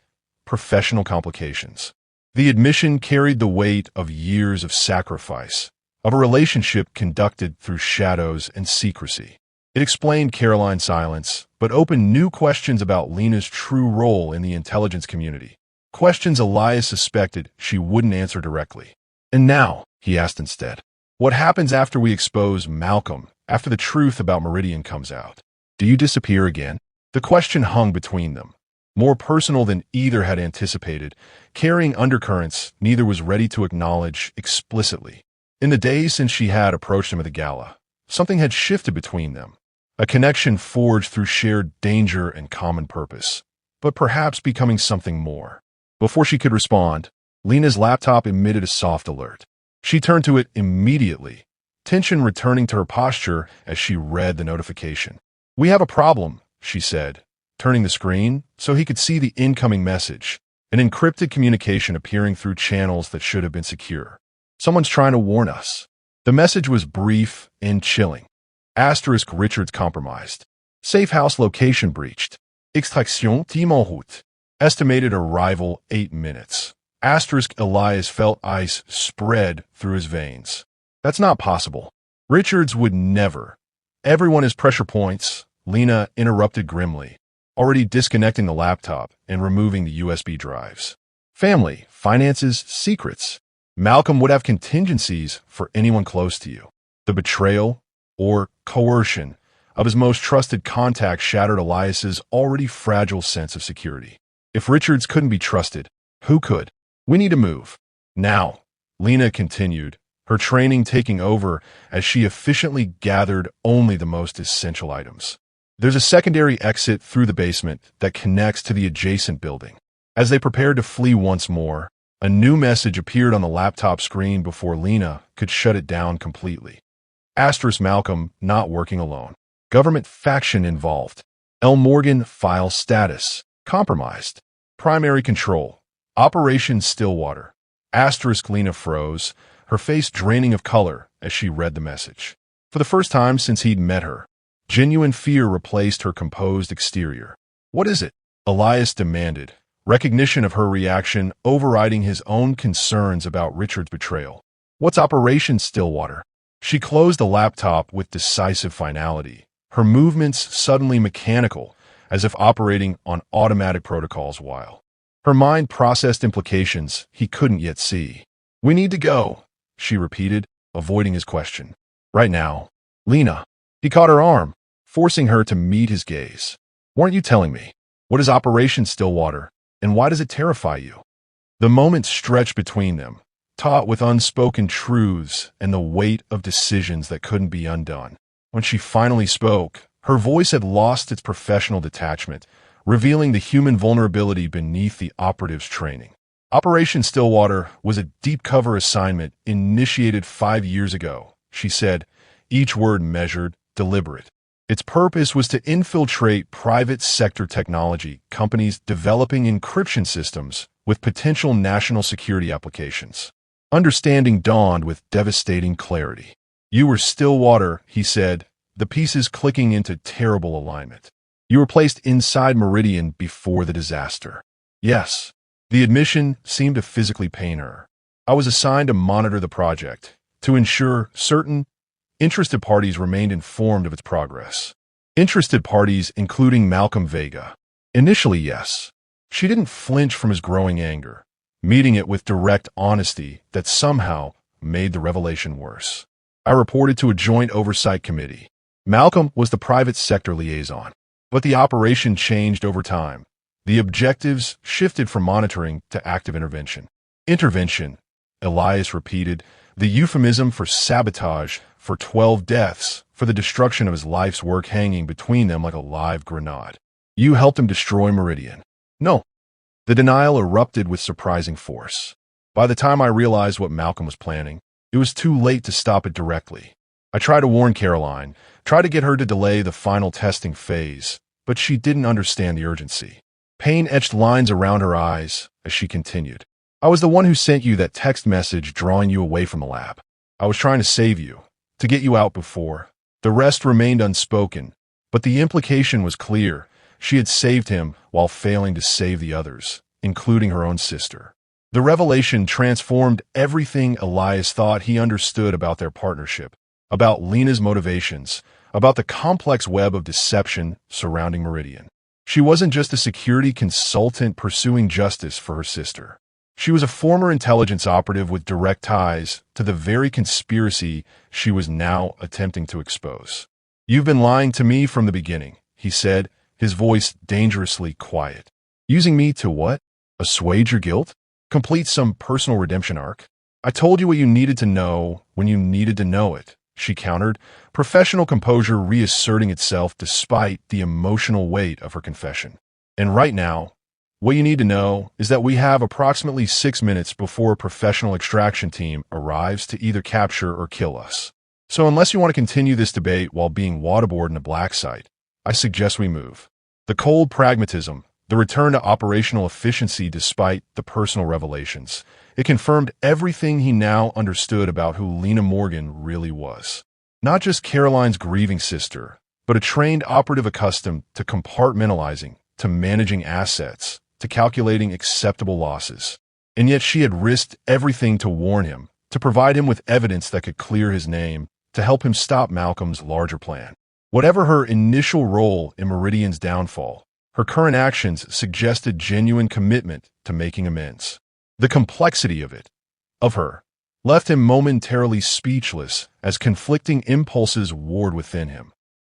professional complications. The admission carried the weight of years of sacrifice, of a relationship conducted through shadows and secrecy. It explained Caroline's silence, but opened new questions about Lena's true role in the intelligence community. Questions Elias suspected she wouldn't answer directly. And now, he asked instead, what happens after we expose Malcolm, after the truth about Meridian comes out? Do you disappear again? The question hung between them. More personal than either had anticipated, carrying undercurrents neither was ready to acknowledge explicitly. In the days since she had approached him at the gala, something had shifted between them, a connection forged through shared danger and common purpose, but perhaps becoming something more. Before she could respond, Lena's laptop emitted a soft alert. She turned to it immediately, tension returning to her posture as she read the notification. "We have a problem," she said, turning the screen so he could see the incoming message, an encrypted communication appearing through channels that should have been secure. "Someone's trying to warn us." The message was brief and chilling. Asterisk Richards compromised. Safe house location breached. Extraction team en route. Estimated arrival 8 minutes. Asterisk Elias felt ice spread through his veins. That's not possible. Richards would never. Everyone has pressure points, Lena interrupted grimly, already disconnecting the laptop and removing the USB drives. Family, finances, secrets. Malcolm would have contingencies for anyone close to you. The betrayal, or coercion, of his most trusted contact shattered Elias's already fragile sense of security. If Richards couldn't be trusted, who could? "We need to move. Now," Lena continued, her training taking over as she efficiently gathered only the most essential items. "There's a secondary exit through the basement that connects to the adjacent building." As they prepared to flee once more, a new message appeared on the laptop screen before Lena could shut it down completely. Asterisk Malcolm not working alone. Government faction involved. L. Morgan file status. Compromised. Primary control. Operation Stillwater. Asterisk Lena froze, her face draining of color as she read the message. For the first time since he'd met her, genuine fear replaced her composed exterior. "What is it?" Elias demanded, recognition of her reaction overriding his own concerns about Richard's betrayal. "What's Operation Stillwater?" She closed the laptop with decisive finality, her movements suddenly mechanical, as if operating on automatic protocols while her mind processed implications he couldn't yet see. "We need to go," she repeated, avoiding his question. "Right now." "Lena." He caught her arm, forcing her to meet his gaze. "Weren't you telling me? What is Operation Stillwater, and why does it terrify you?" The moment stretched between them, taut with unspoken truths and the weight of decisions that couldn't be undone. When she finally spoke, her voice had lost its professional detachment, revealing the human vulnerability beneath the operative's training. Operation Stillwater was a deep-cover assignment initiated 5 years ago, she said, each word measured, deliberate. Its purpose was to infiltrate private sector technology companies developing encryption systems with potential national security applications. Understanding dawned with devastating clarity. "You were Stillwater," he said, the pieces clicking into terrible alignment. "You were placed inside Meridian before the disaster." "Yes." The admission seemed to physically pain her. "I was assigned to monitor the project, to ensure certain interested parties remained informed of its progress." Interested parties including Malcolm Vega. Initially, yes. She didn't flinch from his growing anger, meeting it with direct honesty that somehow made the revelation worse. "I reported to a joint oversight committee. Malcolm was the private sector liaison. But the operation changed over time. The objectives shifted from monitoring to active intervention." "Intervention," Elias repeated, the euphemism for sabotage, for 12 deaths, for the destruction of his life's work hanging between them like a live grenade. "You helped him destroy Meridian." "No." The denial erupted with surprising force. "By the time I realized what Malcolm was planning, it was too late to stop it directly. I tried to warn Caroline, tried to get her to delay the final testing phase, but she didn't understand the urgency." Pain etched lines around her eyes as she continued. I was the one who sent you that text message drawing you away from the lab. I was trying to save you, to get you out before. The rest remained unspoken, but the implication was clear. She had saved him while failing to save the others, including her own sister. The revelation transformed everything Elias thought he understood about their partnership, about Lena's motivations, about the complex web of deception surrounding Meridian. She wasn't just a security consultant pursuing justice for her sister. She was a former intelligence operative with direct ties to the very conspiracy she was now attempting to expose. "You've been lying to me from the beginning," he said, his voice dangerously quiet. "Using me to what? Assuage your guilt? Complete some personal redemption arc? I told you what you needed to know when you needed to know it," she countered, professional composure reasserting itself despite the emotional weight of her confession. "And right now, what you need to know is that we have approximately 6 minutes before a professional extraction team arrives to either capture or kill us. So unless you want to continue this debate while being waterboarded in a black site, I suggest we move." The cold pragmatism, the return to operational efficiency despite the personal revelations, it confirmed everything he now understood about who Lena Morgan really was. Not just Caroline's grieving sister, but a trained operative accustomed to compartmentalizing, to managing assets, to calculating acceptable losses. And yet she had risked everything to warn him, to provide him with evidence that could clear his name, to help him stop Malcolm's larger plan. Whatever her initial role in Meridian's downfall, her current actions suggested genuine commitment to making amends. The complexity of her, left him momentarily speechless as conflicting impulses warred within him.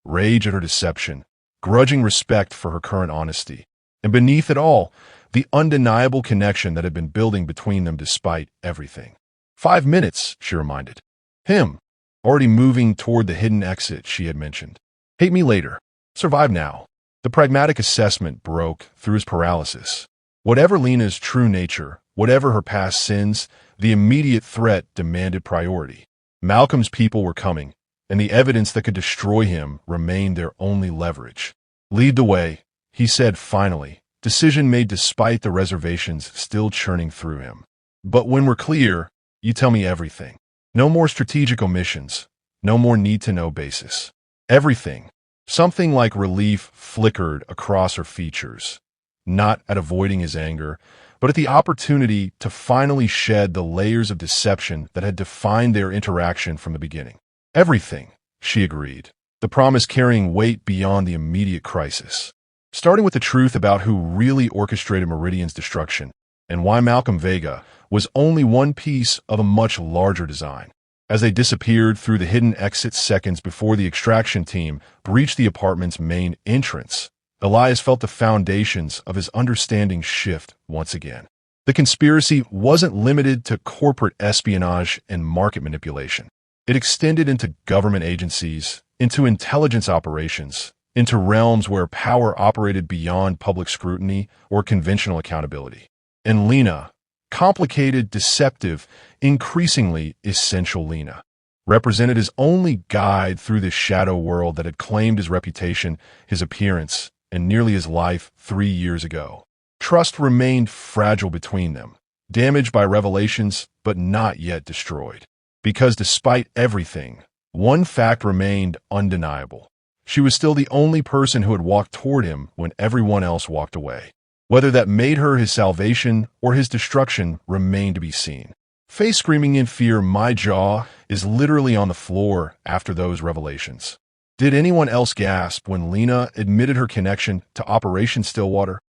Rage at her deception, grudging respect for her current honesty, and beneath it all, the undeniable connection that had been building between them despite everything. 5 minutes, she reminded him, already moving toward the hidden exit she had mentioned. Hate me later. Survive now. The pragmatic assessment broke through his paralysis. Whatever Lena's true nature, whatever her past sins, the immediate threat demanded priority. Malcolm's people were coming, and the evidence that could destroy him remained their only leverage. "Lead the way," he said finally, decision made despite the reservations still churning through him. "But when we're clear, you tell me everything. No more strategic omissions, no more need-to-know basis. Everything." Something like relief flickered across her features, not at avoiding his anger, but at the opportunity to finally shed the layers of deception that had defined their interaction from the beginning. "Everything," she agreed, the promise carrying weight beyond the immediate crisis. Starting with the truth about who really orchestrated Meridian's destruction, and why Malcolm Vega was only one piece of a much larger design. As they disappeared through the hidden exit seconds before the extraction team breached the apartment's main entrance, Elias felt the foundations of his understanding shift once again. The conspiracy wasn't limited to corporate espionage and market manipulation. It extended into government agencies, into intelligence operations, into realms where power operated beyond public scrutiny or conventional accountability. And Lena, complicated, deceptive, increasingly essential Lena, represented his only guide through this shadow world that had claimed his reputation, his appearance, and nearly his life 3 years ago. Trust remained fragile between them, damaged by revelations but not yet destroyed. Because despite everything, one fact remained undeniable. She was still the only person who had walked toward him when everyone else walked away. Whether that made her his salvation or his destruction remained to be seen. Face screaming in fear, my jaw is literally on the floor after those revelations. Did anyone else gasp when Lena admitted her connection to Operation Stillwater?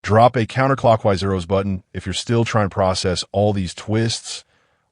Drop a counterclockwise arrows button if you're still trying to process all these twists,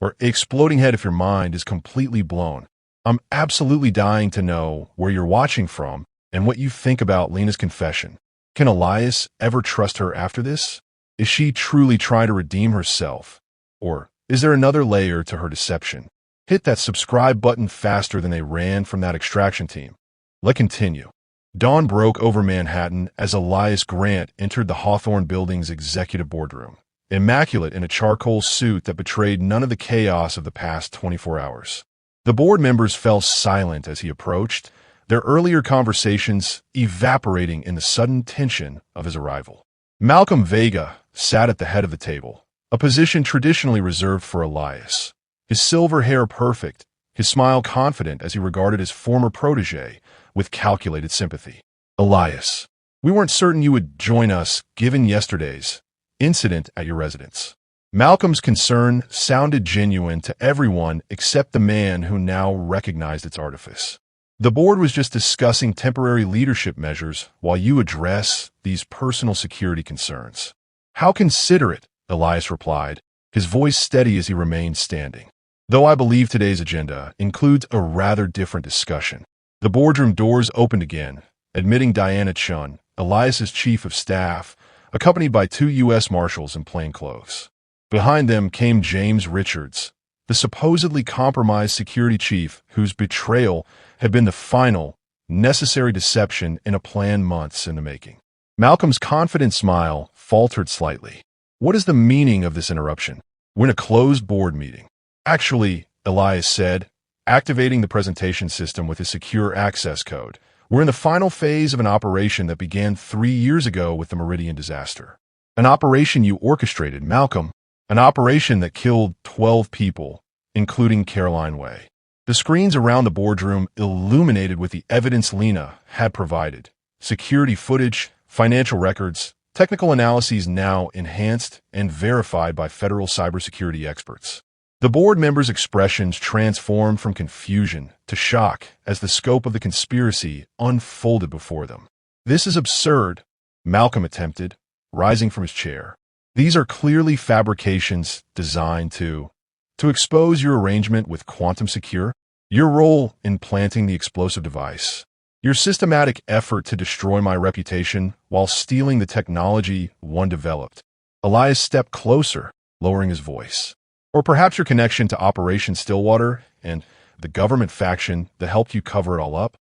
or exploding head if your mind is completely blown. I'm absolutely dying to know where you're watching from and what you think about Lena's confession. Can Elias ever trust her after this? Is she truly trying to redeem herself? Or is there another layer to her deception? Hit that subscribe button faster than they ran from that extraction team. Let's continue. Dawn broke over Manhattan as Elias Grant entered the Hawthorne Building's executive boardroom, immaculate in a charcoal suit that betrayed none of the chaos of the past 24 hours. The board members fell silent as he approached, their earlier conversations evaporating in the sudden tension of his arrival. Malcolm Vega sat at the head of the table, a position traditionally reserved for Elias. His silver hair perfect, his smile confident as he regarded his former protege with calculated sympathy. Elias, we weren't certain you would join us given yesterday's incident at your residence. Malcolm's concern sounded genuine to everyone except the man who now recognized its artifice. The board was just discussing temporary leadership measures while you address these personal security concerns. How considerate, Elias replied, his voice steady as he remained standing. Though I believe today's agenda includes a rather different discussion. The boardroom doors opened again, admitting Diana Chun, Elias's chief of staff, accompanied by 2 U.S. Marshals in plain clothes. Behind them came James Richards, the supposedly compromised security chief whose betrayal had been the final, necessary deception in a plan months in the making. Malcolm's confident smile faltered slightly. What is the meaning of this interruption? We're in a closed board meeting. Actually, Elias said, activating the presentation system with his secure access code. We're in the final phase of an operation that began 3 years ago with the Meridian disaster. An operation you orchestrated, Malcolm. An operation that killed 12 people, including Caroline Way. The screens around the boardroom illuminated with the evidence Lena had provided. Security footage, financial records, technical analyses now enhanced and verified by federal cybersecurity experts. The board members' expressions transformed from confusion to shock as the scope of the conspiracy unfolded before them. This is absurd, Malcolm attempted, rising from his chair. These are clearly fabrications designed to expose your arrangement with Quantum Secure, your role in planting the explosive device, your systematic effort to destroy my reputation while stealing the technology one developed. Elias stepped closer, lowering his voice. Or perhaps your connection to Operation Stillwater and the government faction that helped you cover it all up?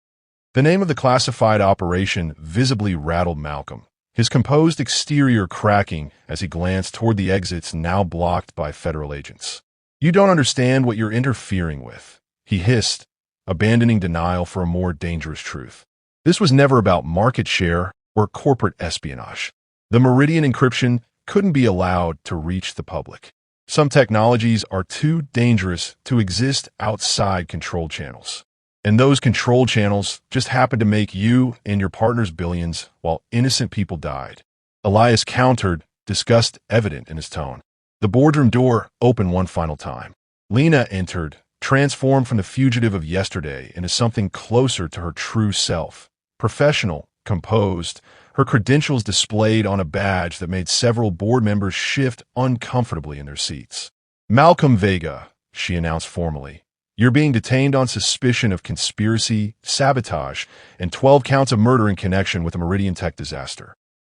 The name of the classified operation visibly rattled Malcolm, his composed exterior cracking as he glanced toward the exits now blocked by federal agents. You don't understand what you're interfering with, he hissed, abandoning denial for a more dangerous truth. This was never about market share or corporate espionage. The Meridian encryption couldn't be allowed to reach the public. Some technologies are too dangerous to exist outside control channels. And those control channels just happened to make you and your partners billions while innocent people died. Elias countered, disgust evident in his tone. The boardroom door opened one final time. Lena entered, transformed from the fugitive of yesterday into something closer to her true self. Professional, composed, her credentials displayed on a badge that made several board members shift uncomfortably in their seats. Malcolm Vega, she announced formally. You're being detained on suspicion of conspiracy, sabotage, and 12 counts of murder in connection with the Meridian Tech disaster.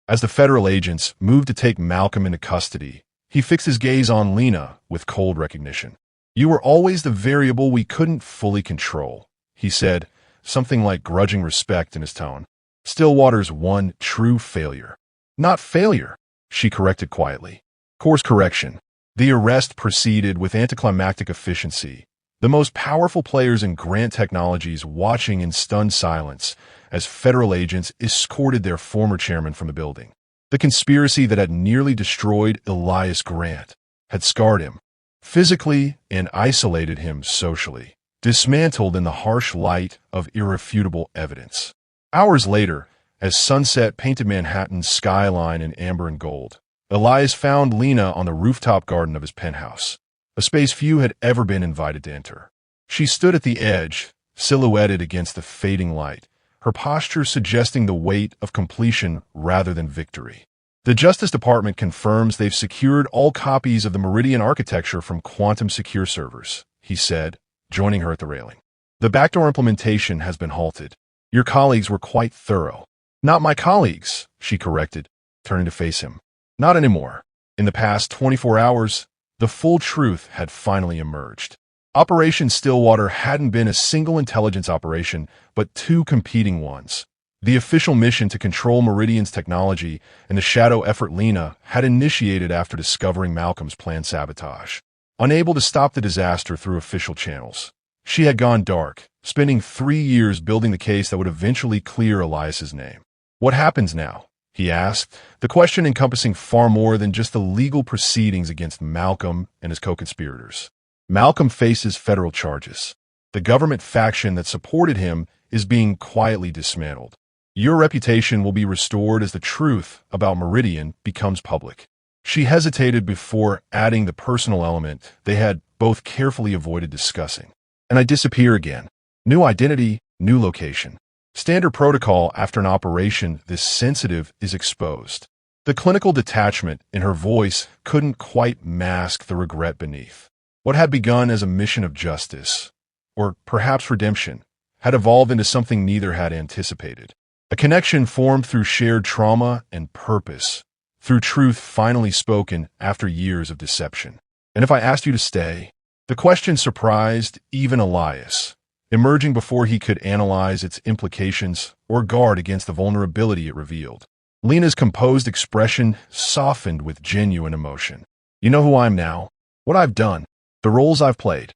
As the federal agents moved to take Malcolm into custody, he fixed his gaze on Lena with cold recognition. You were always the variable we couldn't fully control, he said, something like grudging respect in his tone. Stillwater's one true failure. Not failure, she corrected quietly. Course correction. The arrest proceeded with anticlimactic efficiency, the most powerful players in Grant Technologies watching in stunned silence as federal agents escorted their former chairman from the building. The conspiracy that had nearly destroyed Elias Grant had scarred him physically and isolated him socially, dismantled in the harsh light of irrefutable evidence. Hours later, as sunset painted Manhattan's skyline in amber and gold, Elias found Lena on the rooftop garden of his penthouse, a space few had ever been invited to enter. She stood at the edge, silhouetted against the fading light, her posture suggesting the weight of completion rather than victory. The Justice Department confirms they've secured all copies of the Meridian architecture from Quantum Secure servers, he said, joining her at the railing. The backdoor implementation has been halted. Your colleagues were quite thorough. Not my colleagues, she corrected, turning to face him. Not anymore. In the past 24 hours, the full truth had finally emerged. Operation Stillwater hadn't been a single intelligence operation, but 2 competing ones. The official mission to control Meridian's technology and the shadow effort Lena had initiated after discovering Malcolm's planned sabotage. Unable to stop the disaster through official channels, she had gone dark, spending 3 years building the case that would eventually clear Elias's name. What happens now? he asked, the question encompassing far more than just the legal proceedings against Malcolm and his co-conspirators. Malcolm faces federal charges. The government faction that supported him is being quietly dismantled. Your reputation will be restored as the truth about Meridian becomes public. She hesitated before adding the personal element they had both carefully avoided discussing. And I disappear again. New identity, new location. Standard protocol after an operation this sensitive is exposed. The clinical detachment in her voice couldn't quite mask the regret beneath. What had begun as a mission of justice, or perhaps redemption, had evolved into something neither had anticipated. A connection formed through shared trauma and purpose, through truth finally spoken after years of deception. And if I asked you to stay? The question surprised even Elias, emerging before he could analyze its implications or guard against the vulnerability it revealed. Lena's composed expression softened with genuine emotion. You know who I am now? What I've done? The roles I've played?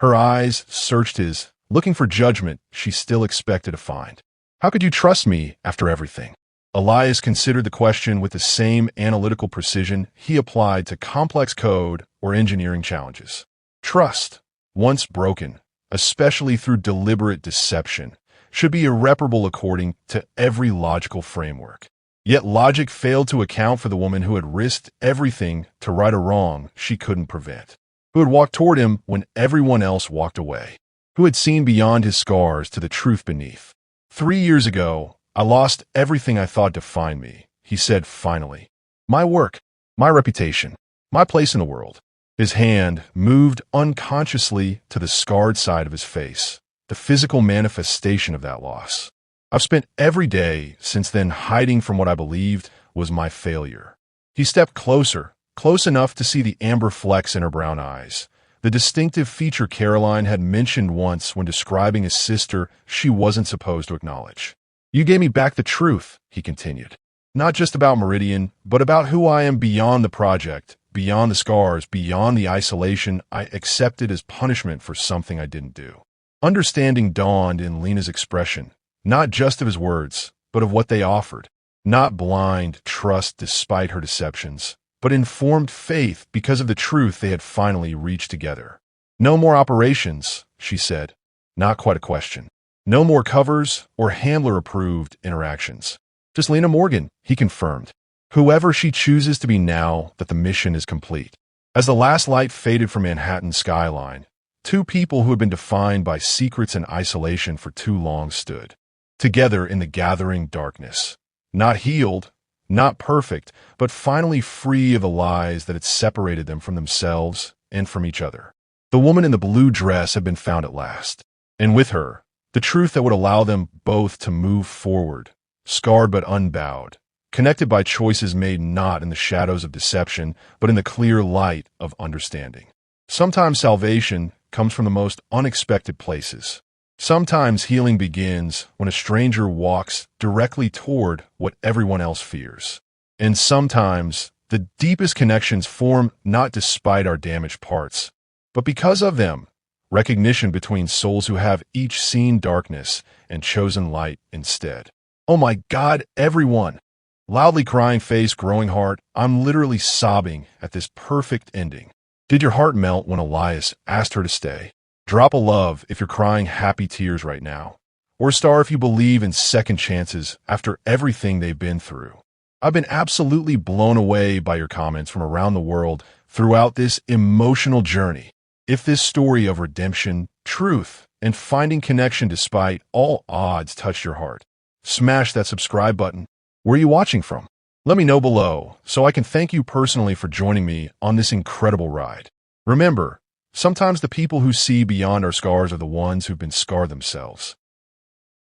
Her eyes searched his, looking for judgment she still expected to find. How could you trust me after everything? Elias considered the question with the same analytical precision he applied to complex code or engineering challenges. Trust, once broken, especially through deliberate deception, should be irreparable according to every logical framework. Yet logic failed to account for the woman who had risked everything to right a wrong she couldn't prevent, who had walked toward him when everyone else walked away, who had seen beyond his scars to the truth beneath. 3 years ago, I lost everything I thought defined me, he said finally. My work, my reputation, my place in the world. His hand moved unconsciously to the scarred side of his face, the physical manifestation of that loss. I've spent every day since then hiding from what I believed was my failure. He stepped closer, close enough to see the amber flecks in her brown eyes, the distinctive feature Caroline had mentioned once when describing a sister she wasn't supposed to acknowledge. You gave me back the truth, he continued. Not just about Meridian, but about who I am beyond the project, beyond the scars, beyond the isolation I accepted as punishment for something I didn't do. Understanding dawned in Lena's expression, not just of his words, but of what they offered. Not blind trust despite her deceptions, but informed faith because of the truth they had finally reached together. No more operations, she said. Not quite a question. No more covers or handler-approved interactions. Just Lena Morgan, he confirmed. Whoever she chooses to be now that the mission is complete. As the last light faded from Manhattan's skyline, two people who had been defined by secrets and isolation for too long stood, together in the gathering darkness. Not healed, not perfect, but finally free of the lies that had separated them from themselves and from each other. The woman in the blue dress had been found at last, and with her, the truth that would allow them both to move forward, scarred but unbowed, connected by choices made not in the shadows of deception, but in the clear light of understanding. Sometimes salvation comes from the most unexpected places. Sometimes healing begins when a stranger walks directly toward what everyone else fears. And sometimes the deepest connections form not despite our damaged parts, but because of them. Recognition between souls who have each seen darkness and chosen light instead. Oh my God, everyone! Loudly crying face, growing heart, I'm literally sobbing at this perfect ending. Did your heart melt when Elias asked her to stay? Drop a love if you're crying happy tears right now, or a star if you believe in second chances after everything they've been through. I've been absolutely blown away by your comments from around the world throughout this emotional journey. If this story of redemption, truth, and finding connection despite all odds touched your heart, smash that subscribe button. Where are you watching from? Let me know below so I can thank you personally for joining me on this incredible ride. Remember, sometimes the people who see beyond our scars are the ones who've been scarred themselves.